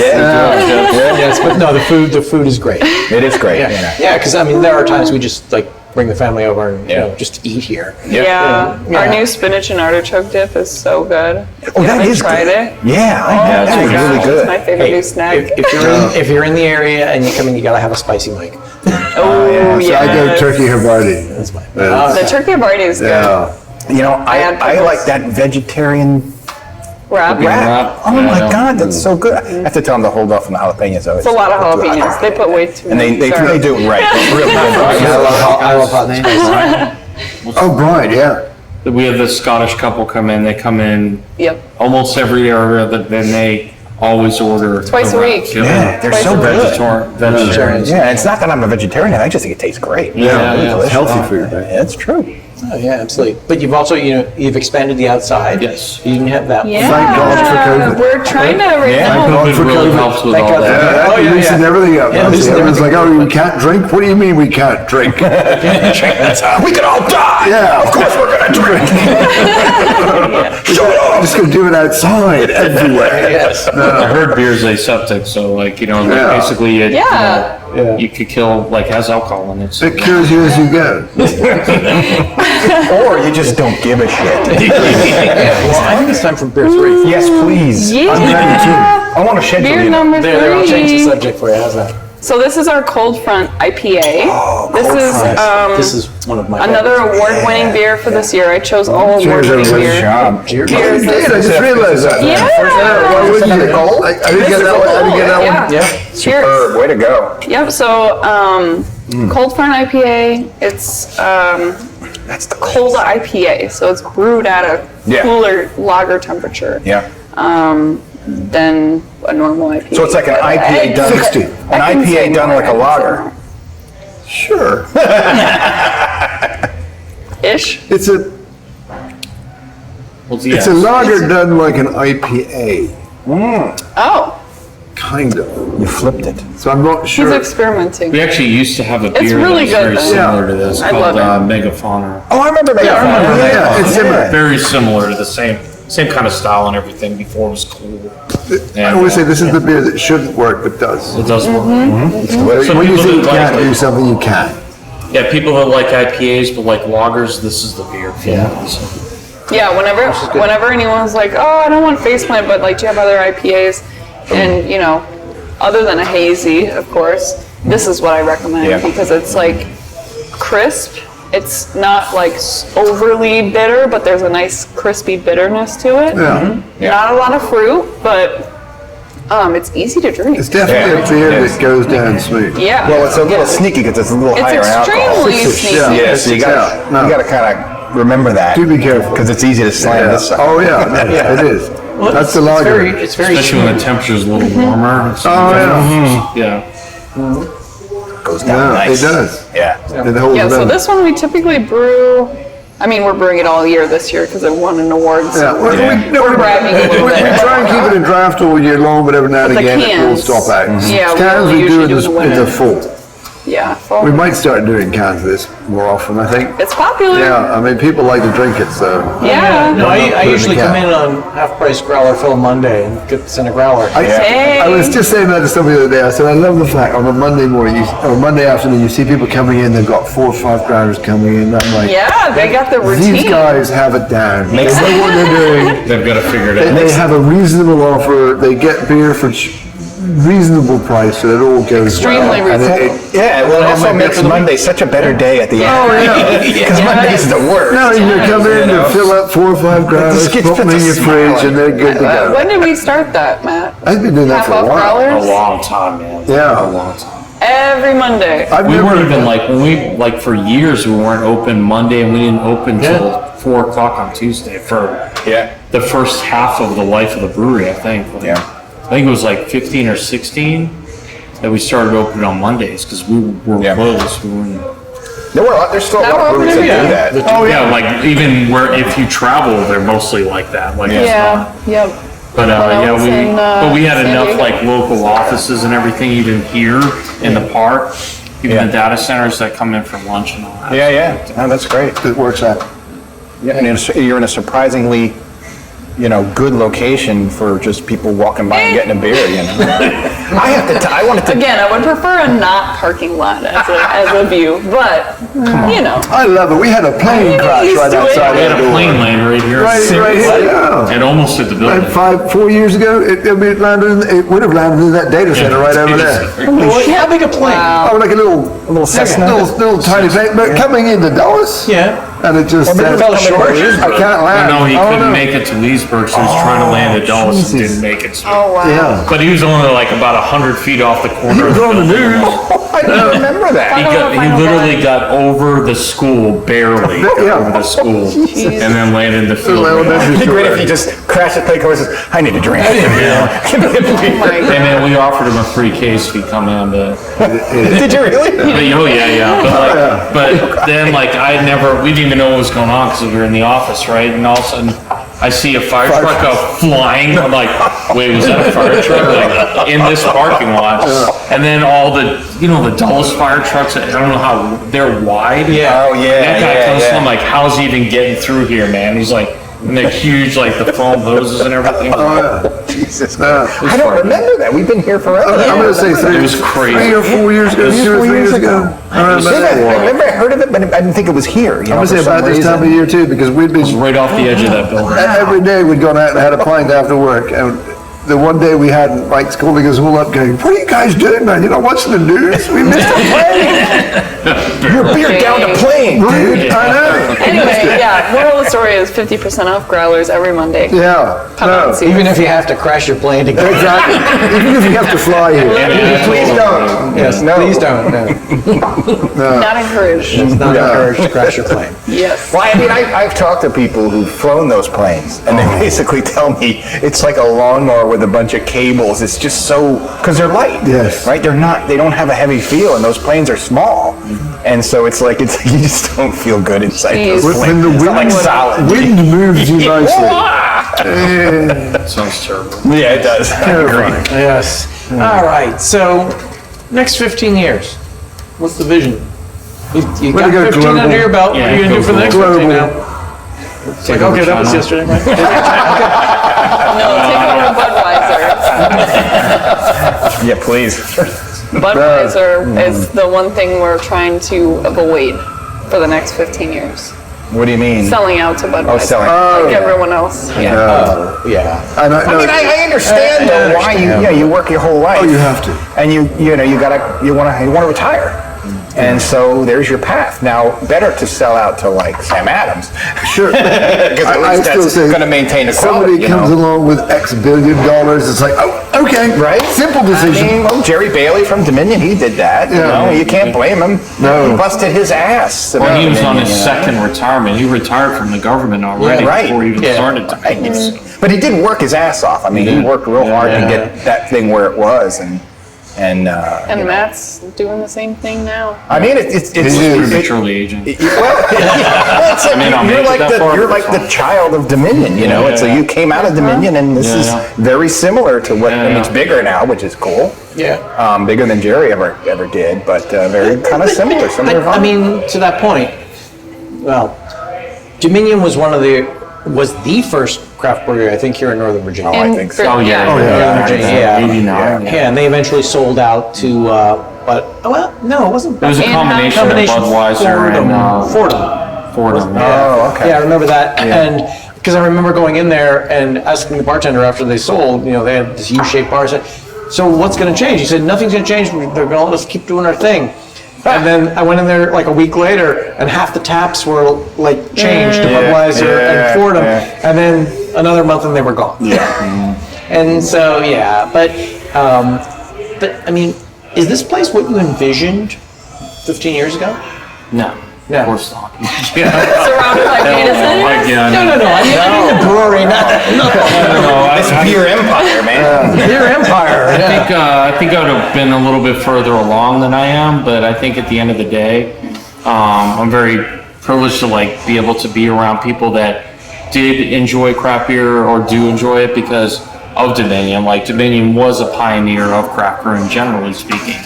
Yes, but no, the food is great. It is great. Yeah, because there are times we just bring the family over and just eat here. Yeah. Our new spinach and artichoke dip is so good. Oh, that is tried good. it. Yeah, I know. That is really It's good. my favorite new snack. If you're in the area and you come in, you gotta have a spicy Mike. Oh, So I go turkey Havarti. That's mine. The turkey Havarti is good. Yeah. add I pickles. like that vegetarian Wrap. wrap. Oh my God, that's so good. I have to tell them to hold off on the jalapenos. It's a lot of jalapenos. They put way too And many. they do it right. It's really good. I love hot and spicy. Oh, right, yeah. We have this Scottish couple come in. They come in Yep. almost every area, then they always order Twice a week. Yeah, they're so Twice a good. Vegetarian. Yeah, it's not that I'm a vegetarian. I just think it tastes great. Yeah, Really yeah. delicious. Healthy food, right? Yeah, it's true. Oh, yeah, absolutely. But you've also, you've expanded the outside. Yes. You didn't have that. Yeah. Thank God for COVID. We're trying to raise Yeah. the whole. God for It really COVID. helps with Thank all God for that. that. That loosened everything up. Yeah, loosened Everyone's like, oh, you can't drink? What do you mean we can't drink? We could all die. Yeah. Of course we're gonna drink. I'm just going to do it outside everywhere. Yes. I heard beer's aseptic, so Yeah. basically it, Yeah. you could kill has alcohol in it. So. It cures you as you go. Or you just don't give a shit. Well, I think it's time for beer 3. Yes, please. Yeah. I'm ready too. I want to schedule Beer you. number There, I'll change the 3. subject for you. How's that? So this is our Cold Front IPA. This is one of my another favorites. award-winning beer for this year. I chose all Cheers, award-winning everybody. beer. job. Cheers. Cheers. I just realized that. Yeah. Why would Another you? gold? I didn't get that one. I didn't get that one. Yeah. Yeah. Cheers. Superb. Way to go. Yep. So Cold Front IPA. It's That's the Cola IPA, so it's brewed at a Yeah. cooler lager temperature Yeah. than a normal IPA. So it's like an IPA done. 60. An I can say IPA done more, like I a can say lager. more. Sure. Ish. It's a it's a lager done like an IPA, Oh, kind of. You flipped it. So I'm not he's sure. experimenting. We actually used to have a beer really that was very good, though. similar to this I called love Megafauna. Oh, I remember that. Yeah, it's similar. Very similar to the same kind of style and everything before it was cool. I always say this is the beer that shouldn't work but does. It does work. Some When you people think you that can't like- do something, you can. Yeah, people that like IPAs but like lagers, this is the beer. Yeah, whenever anyone's like, oh, I don't want faceplant, but like, do you have other IPAs? And you know, other than a hazy, of course, this is what I recommend Yeah. because it's like crisp. It's not like overly bitter, but there's a nice crispy bitterness to it. Yeah. Not a lot of fruit, but it's easy to drink. It's definitely a beer that goes down smooth. Yeah. Well, it's a little sneaky because it's a little It's higher in alcohol. extremely sneaky. Yeah, so you gotta No. kind of remember that. Do be careful. Because it's easy to slam Yeah. this sucker. Oh yeah, it is. Well, That's the it's lager. It's very Especially when the smooth. temperature's a little warmer. It's- Yeah. Goes down Yeah, nice. it does. Yeah. It holds Yeah, it so in. this one we typically brew. I mean, we're brewing it all year this year because it won an award. Yeah, So we're bragging a little we bit. try and keep it in draft all year long, but every now and But the again it will cans, stop out. yeah, we Cans only we do usually in do the, the in winter. the fall. Yeah, We might start doing cans of this more often, I think. it's popular. Yeah, I mean, people like to drink it, so. Yeah. No, I Put it in usually the come can. in on half-price growler fill Monday and get send a growler. I was just saying that to somebody the other day. I said, I love the fact on a Monday morning, or Monday afternoon, you see people coming in, they've got 4 or 5 growlers coming in. I'm like, Yeah, they got the routine. these guys have it down. They know what they're doing. They've got to figure it They out. have a reasonable offer. They get beer for reasonable price, so it all goes Extremely well. And reasonable. Yeah, well, it also might be makes for the Monday such a better day at the end. Oh, yeah. Because Yeah. Monday's the worst. No, you come in You know? and fill up 4 or 5 growlers, This gets put them in puts a your smile fridge, on and they're good to go. When did we start that, Matt? I've been doing that Half for a off while. A growlers? long time, man. Yeah. A long time. Every Monday. I've We never weren't even like, when we, like for years, we weren't open Monday and we didn't open till 4 o'clock on Tuesday for Yeah. the first half of the life of the brewery, I think. Like, Yeah. I think it was like 15 or 16 that we started opening on Mondays because we were Yeah. closed. We weren't, There's still a Now lot of we're breweries that open do every that. oh yeah, like even where if you travel, they're mostly like that. Like it's Yeah, not. yep. But yeah, else in, but we had San enough Diego? like local offices and everything, even here in the park, even Yeah. the data centers that come in for lunch and all that. Yeah, yeah. No, that's great. It works out. Yeah, and you're in a surprisingly, good location for just people walking by and getting a beer, I wanted to, Again, I would prefer a not parking lot as a view, but I love it. We had a plane crash used right to it. outside We had our a door. plane land right here. Right here. Yeah. It almost hit the building. And 4 years ago, it would have landed in that data center right over there. How big a plane? Oh, like a little Cessna? little tiny plane, but coming into Dallas, Yeah. and it just maybe it fell was short. I can't land. No, he Oh, couldn't no. make it to Leesburg, so he was trying to land at Dallas and didn't make it. So. oh wow. Yeah. But he was only like about 100 feet off the corner. He was of on the building. news. I didn't remember that. He literally got over the school, barely Yeah. over the school, and then landed in the field. Little elementary It'd be school. great if he just crashed the plane car and says, I need a drink. Give me a beer. Oh my And then we offered him a free case if he come in, but Did you really? oh yeah. But then we didn't even know what was going on because we were in the office, right? And all of a sudden, I see a fire truck go flying. I'm like, wait, was that a fire truck? Like in this parking lot? And then all the Dulles fire trucks. I don't know how they're wide. Yeah. Oh, yeah, That guy yeah, comes yeah. from like, how's he even getting through here, man? He's like, and they're huge, like the foam hoses and everything. Jesus. Yeah. I don't remember that. We've been here forever. I'm going to say It was crazy. 3 or 4 years ago, 2 or 3 years ago. I remember Yeah, that. I remember I heard of it, but I didn't think it was here. I'm going to say about this time of year too, because we'd been Right off the edge of that building. every day we'd gone out and had a pint after work, and the one day we had Mike's calling us all up going, what are you guys doing, man? You're not watching the news? We missed a plane. Your beer down to plane, dude. I know. Anyway, yeah, moral of the story is 50% off growlers every Monday. Yeah. Come out and see Even us. if you have to crash your plane to get Exactly. Even if you have to fly here. Please don't. Yes, No. please don't. No. Not encouraged. It's not encouraged to crash your plane. Yes. Well, I mean, I've talked to people who've flown those planes, and they basically tell me it's like a lawnmower with a bunch of cables. It's just so, because they're light, Yes. right? They don't have a heavy feel, and those planes are small, and so it's like you just don't feel good inside those Jeez. planes. When the It's not like wind, solid. wind moves you nicely. That sounds terrible. Yeah, it does. I agree. Yes. All right. So, next 15 years, what's the vision? You Way got to go, 15 global. under your belt. Yeah, what are you going to do for the next global. 15 now? It's like, okay, that was yesterday. Right? No, take over Budweiser. Yeah, please. Budweiser is the one thing we're trying to avoid for the next 15 years. What do you mean? Selling out to Budweiser. Oh, selling. Like everyone else. Yeah. Oh, yeah. And I mean, I understand though why you work your whole life. Oh, you have to. And you want to retire. And so there's your path. Now, better to sell out to like Sam Adams. Sure. Because at I least still that's say going to maintain the somebody quality, you comes know. along with X billion dollars, it's like, oh, okay, Right? simple decision. I mean, well, Jerry Bailey from Dominion, he did that. You Yeah. know, you can't blame him. No. He busted his ass. Well, about he was on Dominion, his you know. second retirement. He retired from the government already Right. before he even Yeah. started to Right. But he did work his ass off. I mean, he worked real hard to get that thing where it was, and And you know. Matt's doing the same thing now. I mean, it's prematurely aging. well, it's like, I mean, I'll you're make it like that far, you're but like it's the child of Dominion. You know, it's like you came out of Dominion, and this is Yeah. very similar to what. I mean, Yeah. it's bigger now, which is cool. Yeah. Bigger than Jerry ever did, but very kind of similar. Similar. I mean, to that point, well, Dominion was was the first craft brewery, I think, here in Northern Virginia. I think so. Oh, yeah. Northern Virginia, yeah. 89. Yeah, and they eventually sold out to, no, it wasn't. It was a combination of Budweiser and Fordham. Oh, okay. Yeah, I remember that. And because I remember going in there and asking the bartender after they sold, they had this U-shaped bar. I said, so what's going to change? He said, nothing's going to change. They're going to let us keep doing our thing. And then I went in there like a week later, and half the taps were like changed to Budweiser and Fordham. yeah. And then another month, and they were gone. Yeah. And so, yeah, but I mean, is this place what you envisioned 15 years ago? No, Yeah. of course not. Surrounded by data centers. No. I mean the brewery, not This beer empire, man. your empire. I think I would have been a little bit further along than I am, but I think at the end of the day, I'm very privileged to be able to be around people that did enjoy craft beer or do enjoy it because of Dominion. Like Dominion was a pioneer of craft brewing, generally speaking,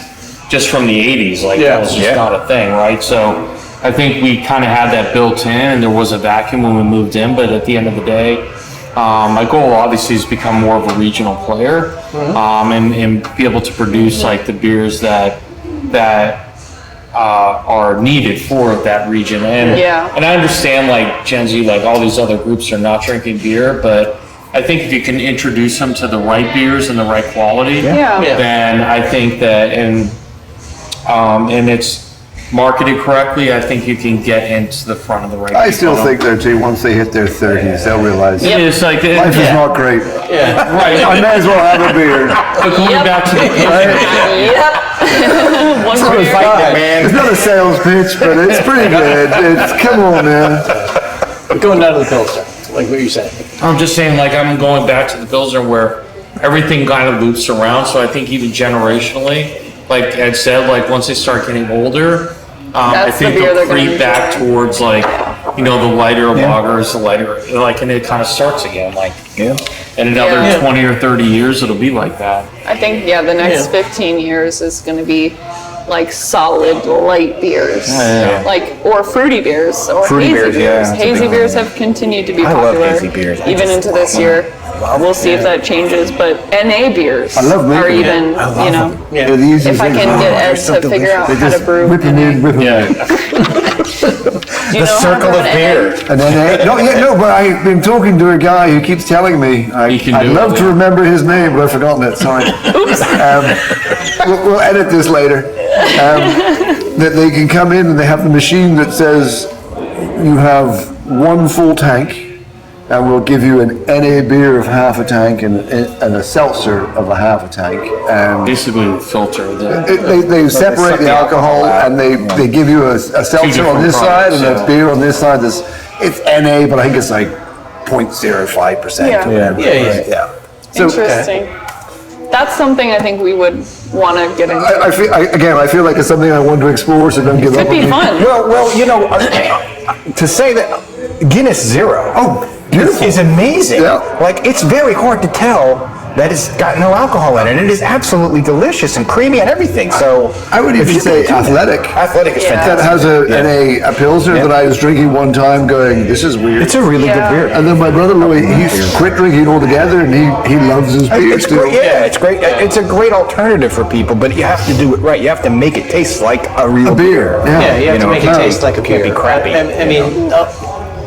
just from the 80s. That was just not a thing, right? So I think we kind of had that built in, and there was a vacuum when we moved in. But at the end of the day, my goal obviously is to become more of a regional player, and be able to produce the beers that are needed for that region. And and I understand Gen Z, all these other groups are not drinking beer, but I think if you can introduce them to the right beers and the right quality, then I think that and it's marketed correctly, I think you can get into the front of the right. I still think though too, once they hit their 30s, they'll realize it is life is not great. right. I may as well have a beer. But going back to the One more beer. It's not a sales pitch, but it's pretty good. Come on, man. Going down to the Pilsner, like what you said. I'm just saying, I'm going back to the Pilsner where everything kind of loops around. So I think even generationally, like Ed said, once they start getting older, I That's the think beer they'll they're gonna creep back towards the lighter lagers, the lighter, and it kind of starts again. In another 20 or 30 years, it'll be like that. I think, the next 15 years is going to be solid light beers, or fruity beers, or Fruity hazy beers, beers. that's a Hazy big beers one. have continued to be I love popular, hazy beers. I even just into this love year. We'll see if that changes, but NA beers I love are maple. even, They're the easiest if I thing. can get Ed so to figure out delicious. how to brew Whip 'em in, whip 'em in. Yeah. The circle of beer. And then, but I've been talking to a guy who keeps telling me, I'd love to remember his name, but I've forgotten it, sorry. Oops. We'll edit this later. That they can come in and they have the machine that says you have one full tank, and we'll give you an NA beer of half a tank and a seltzer of a half a tank. Basically, filter. They separate the alcohol and they give you a seltzer on this side and a beer on this side. It's NA, but I think it's like 0.05%. Yeah. So, interesting. That's something I think we would want to get into. I feel like it's something I want to explore, so don't give up. Could be fun. Well, to say that Guinness Zero. Beautiful. Is amazing. Yeah. Like, it's very hard to tell that it's got no alcohol in it. It is absolutely delicious and creamy and everything. So I would even say athletic. Athletic is fantastic. That has a pilsner that I was drinking one time going, this is weird. It's a really good beer. And then my brother Louis, he's quit drinking altogether and he loves his beer It's still. great. Yeah, it's great. It's a great alternative for people, but you have to do it right. You have to make it taste like a real beer. Yeah, you have to make it taste like a beer. Can't be crappy. I mean,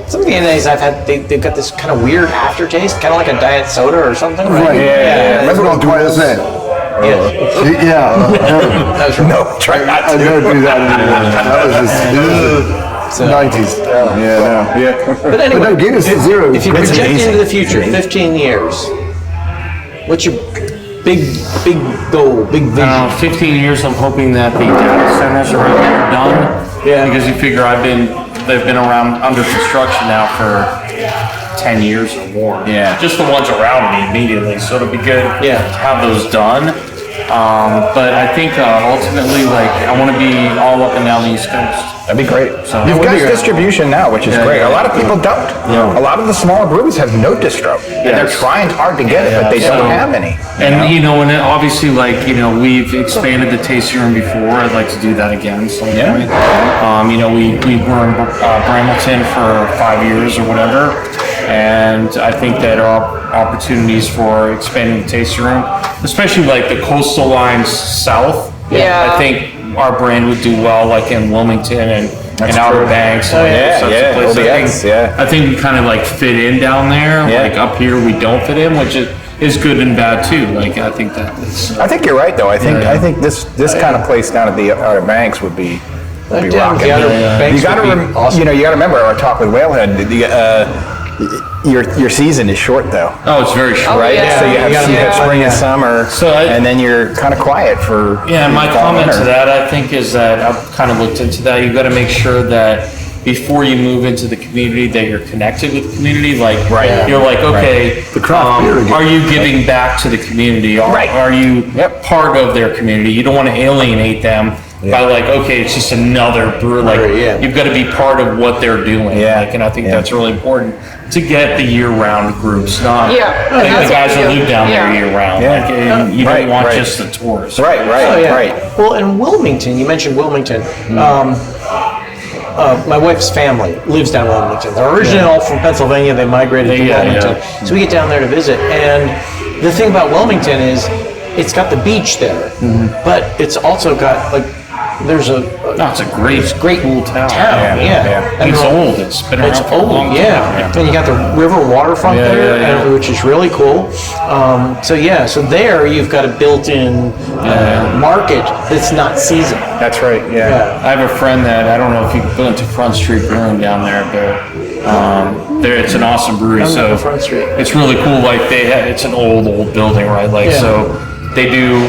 some of the NAs I've had, they've got this kind of weird aftertaste, kind of like a diet soda or something, right? Right. Yeah. That's what I'm trying to say. No, try not I to. never do that anymore. That was just 90s. But anyway, But no, Guinness is Zero. if you It's project amazing. into the future, 15 years, what's your big goal, big vision? 15 years, I'm hoping that the data centers around here are done. Yeah. Because you figure they've been around under construction now for 10 years or more. Yeah. Just the ones around me immediately, so it'll be good Yeah. to have those done. But I think ultimately, like, I want to be all up and down the East Coast. That'd be great. So- You've got distribution now, which is great. A lot of people don't. Yeah. A lot of the smaller breweries have no distro. And they're trying hard to get it, but they don't have any. And and then obviously, like, we've expanded the tasting room before. I'd like to do that again. So we were in Bramilton for 5 years or whatever, and I think that there are opportunities for expanding the tasting room, especially like the coastal lines south. Yeah. I think our brand would do well, like in Wilmington and Outer Banks. And those sorts of places. OBX, I think we kind of like fit in down there. Yeah. Like up here, we don't fit in, which is good and bad too. Like I think that it's. I think you're right, though. I think this kind of place down at the Outer Banks would be rocking. The Outer Banks You got would be to awesome. you got to remember our talk with Whalehead. Your season is short, though. Oh, it's very short. Right, yeah. so you gotta have make spring fun, and summer, and then you're kind of quiet for my fall, comment winter. to that, I think, is that I've kind of looked into that. You've got to make sure that before you move into the community, that you're connected with the community. Like, you're like, okay, The craft beer again. are you giving back to the community? Are you part of their community? You don't want to alienate them by like, okay, it's just another brewer. Like, you've got to be part of what they're doing. Yeah. Like, and I think that's really important to get the year-round groups, not Yeah, like and that's the guys what we that do. live down Yeah. there year-round. Yeah. Like, and you don't want Right. just the tourists. Right. Well, in Wilmington, you mentioned Wilmington. My wife's family lives down in Wilmington. They're originally all from Pennsylvania. They migrated to Wilmington. So we get down there to visit. And the thing about Wilmington is it's got the beach there, but it's also got like there's a No, it's a great cool town. And It's the- old. It's been around It's for a long old, time. yeah. And you got the river waterfront there, and- which is really cool. So there you've got a built-in market that's not seasonal. That's right. Yeah. I have a friend that, I don't know if you've been to Front Street Brewing down there, but it's an awesome brewery. I'm So on Front Street. it's really cool. Like it's an old building, right? Like so they do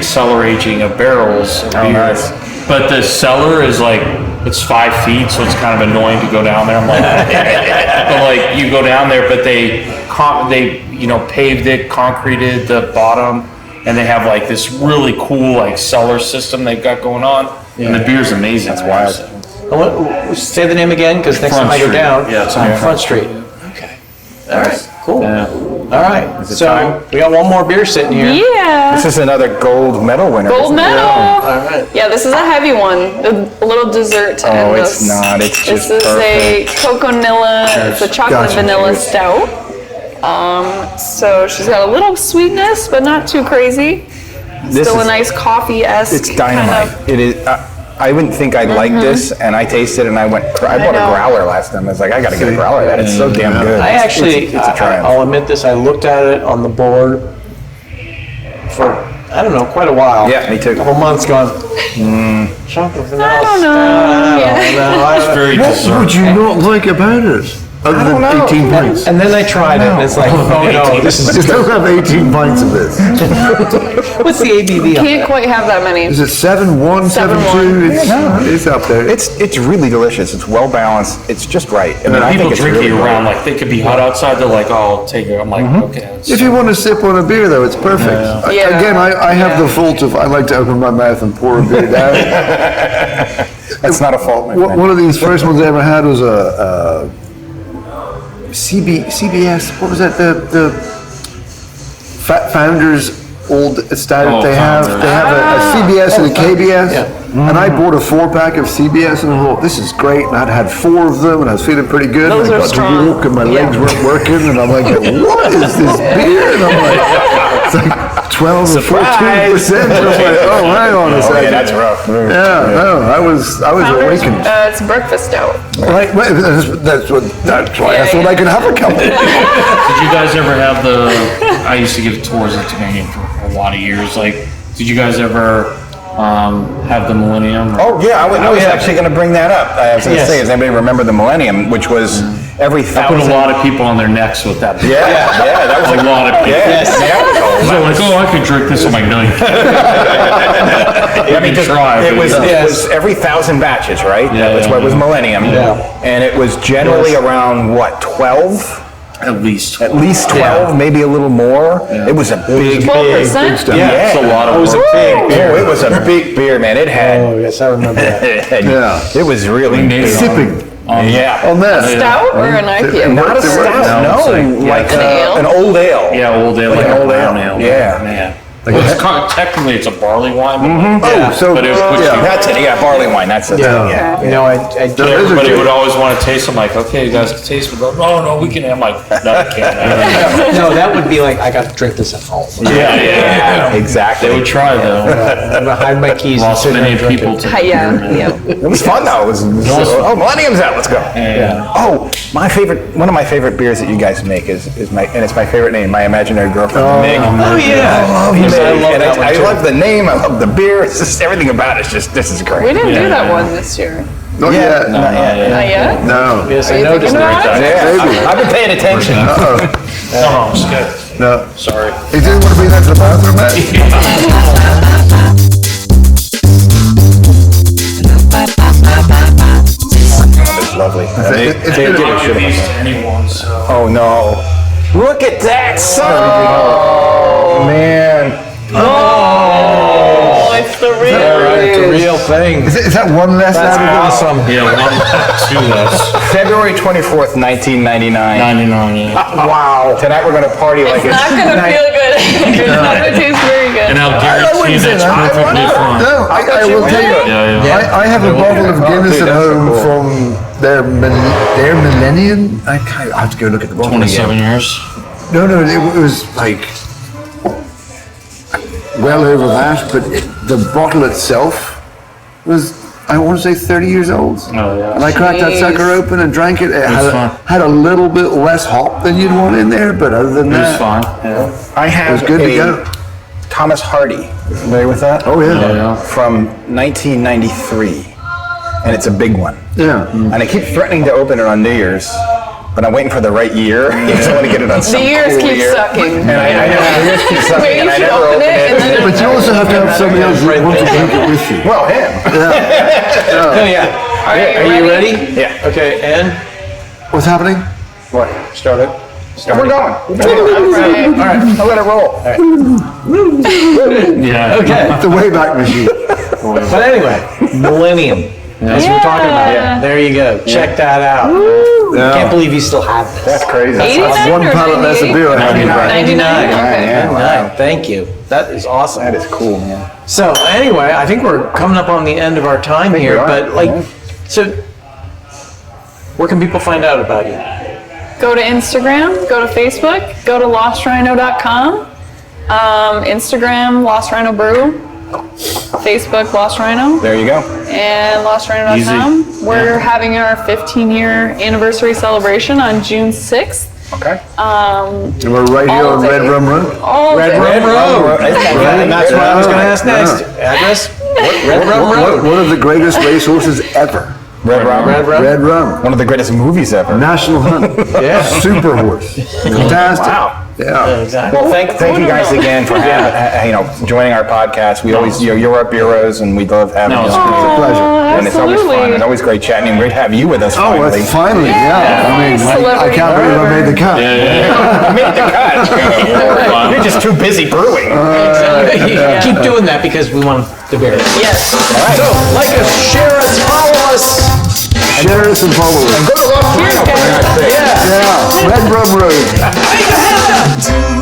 cellar aging of barrels of beer. Nice. But the cellar is like, it's 5 feet, so it's kind of annoying to go down there. I'm like, but like you go down there, but they paved it, concreted the bottom, and they have like this really cool like cellar system they've got going on, and the beer's amazing. That's wild. Say the name again, because next Front time I go Street. down, Yeah, it's on on Front Street. Okay. All right. Cool. Yeah. All right. So time? we got one more beer sitting here. Yeah. This is another gold medal winner. Gold isn't it? medal. All right. Yeah, this is a heavy one. A little dessert to end it's this. not. It's just This is a Coconilla. It's a chocolate Gotcha. vanilla stout. So she's got a little sweetness, but not too crazy. This Still is- a nice coffee-esque. It's dynamite. Kind of, It is. I wouldn't think I'd like this, and I tasted it, and I bought a growler last time. I was like, I gotta get a growler. That is so damn good. I actually, it's a triumph. I'll admit this, I looked at it on the board for, I don't know, quite a while. Yeah, me too. A couple months going, chocolate vanilla I don't stout, know. I don't know. It's very What dessert. would you not like about it? Other than 18 pints. And then I tried it, and it's like, oh no, this is Just don't have 18 pints of this. what's the ABV on Can't that? quite have that many. Is it 7.1, 7.2? It's up there. It's really delicious. It's well balanced. It's just right. I mean, I People think it's drink really it great. around, like, they could be hot outside, they're like, oh, I'll take it. I'm like, okay. it's- If you want to sip on a beer, though, it's perfect. Yeah. Again, I have the fault of I like to open my mouth and pour a beer down. That's not a fault, my friend. One of these first ones I ever had was a CBS. What was that? The Founders old stout Oh, they have. Founders. They have a CBS and a KBS. And I bought a 4-pack of CBS and I thought, this is great. And I'd had 4 of them and I was feeling pretty good. Those and I are got strong. to walk and my legs weren't working. And I'm like, what is this beer? And I'm like, it's like 12 or 14%. And I'm like, oh, hang on a Oh, second. yeah, that's rough. Yeah, no, I was awakened. It's breakfast stout. Right, that's why I thought I could have a couple. Did you guys ever have I used to give tours at Dominion for a lot of years. Like, did you guys ever have the Millennium? Oh yeah, I was actually going to bring that up. I was going to say, does anybody remember the Millennium, which was every I put thousand? a lot of people on their necks with that. Yeah, that was A lot of people. Yeah, that was a They're like, oh, I could drink this. I'm like, no, you can't. I mean, just, try, it but was yeah. it was every 1,000 batches, right? Yeah, That's yeah, why it was yeah. Millennium. And it was generally around what, 12? At least. At least 12, maybe a little more. It was a big, 12%? yeah, It's a lot of It was a work. big beer. Oh, it was a big beer, man. It had. Oh, yes, I remember that. It was really big. Sipping Yeah. on that. Stout or an IPA? Not a stout, No, it's like like- ale? an old ale. Yeah, old ale, like an a old brown ale. ale. Yeah. Man. Well, technically, it's a barley wine, Oh, so but it would put you. That's it. Yeah, barley wine. That's it. Yeah. You know, I those are Everybody good. would always want to taste them. Like, okay, you guys can taste it. But no, we can. I'm like, no, you can't. no, that would be like, I got to drink this at home. Yeah, exactly. They would try though. I'm gonna hide my keys and Lost sit there many and drink people it. to. Yeah. It was fun though. It was oh, Millennium's out. Let's go. Yeah. Oh, one of my favorite beers that you guys make is it's my favorite name, My Imaginary Girlfriend, Meg. Oh, yeah. I love Yes, I Meg. love And that one, I too. love the name. I love the beer. It's just everything about it's just this is great. We didn't do that Yeah. one this year. Not yet. Not yet. Not yet? No. Yes, Are I you noticed thinking that. about it? Yeah, Maybe. I've been paying attention. No, I'm scared. No. Sorry. He didn't want to bring that to the bathroom, Matt. It's lovely. It's They been give a I'll shit give these about to anyone. So. Oh no! Look at that sun! Oh man! Oh, it's the real. It's a real thing. Is that one less That's out of awesome. Yeah, 2 less. February 24th, 1999. 99. Yeah. Wow! Tonight we're gonna party like It's it's. not gonna feel good. It's not gonna taste very good. And I'll guarantee wouldn't say that's that. perfectly fine. No, I will tell you. Yeah, yeah. I have a bottle of Guinness dude, at that's so home cool. from their millennium. I have to go look at the bottle 27 again. years. No, it was like well over that, but the bottle itself was, I want to say, 30 years old. Oh, yeah. And I cracked that Jeez. sucker open and drank it. It fine. had a little bit less hop than you'd want in there, but other than It was that, fine. Yeah. I have it was good to a go. Thomas Hardy. Familiar with that? Oh yeah, Yeah. From 1993, and it's a big one. yeah. And I keep threatening to open it on New Year's, but I'm waiting for the right year because I want to get it on some The years cool keep year. sucking. And I know the years keep sucking, Wait, and you I should never open open it and then. But you also have to have somebody else that wants to drink it with you. Well, him. Oh, yeah. Are you ready? Yeah. Okay, and What's happening? What? start it. We're going. Right. All right, I'll let it roll. Yeah. Okay. The Wayback Machine. But anyway, Millennium. That's what we're talking about. Yeah. There you go. Check that out. Yeah. Can't believe you still have this. That's crazy. 89 One or pallet less of 98? beer I have in the back. 99. Okay. Yeah, wow. Thank you. That is awesome. That is cool, man. So anyway, I think we're coming up on the end of our time here, are, but so where can people find out about you? Go to Instagram, go to Facebook, go to lostrhino.com, Instagram, Lost Rhino Brew, Facebook, Lost Rhino, There you go. and lostrhino.com. We're having our 15-year anniversary celebration on June 6th. Okay. And we're right here All on day. Red Rum Road. All day. Red Road. And that's what I was going to ask next. Address? Red Rum Road. One of the greatest racehorses ever. Red Rum. Red Rum. One of the greatest movies ever. National Hunt. Yeah. Super horse. Fantastic. Wow. Yeah. Exactly. Well, thank you guys again for joining our podcast. We always, you're our heroes, and we love having you. It's a pleasure. And it's always fun. Absolutely. It's always great chatting. And great to have you with us Oh, finally. it's finally, yeah. I mean, I can't believe I made the cut. You made the cut. You're just too busy brewing. Keep doing that because we want the beer. Yes. So, like us, share us, follow us. Share us and follow us. Go to Lost Rhino, for God's sake. Yeah. Red Rum Road. To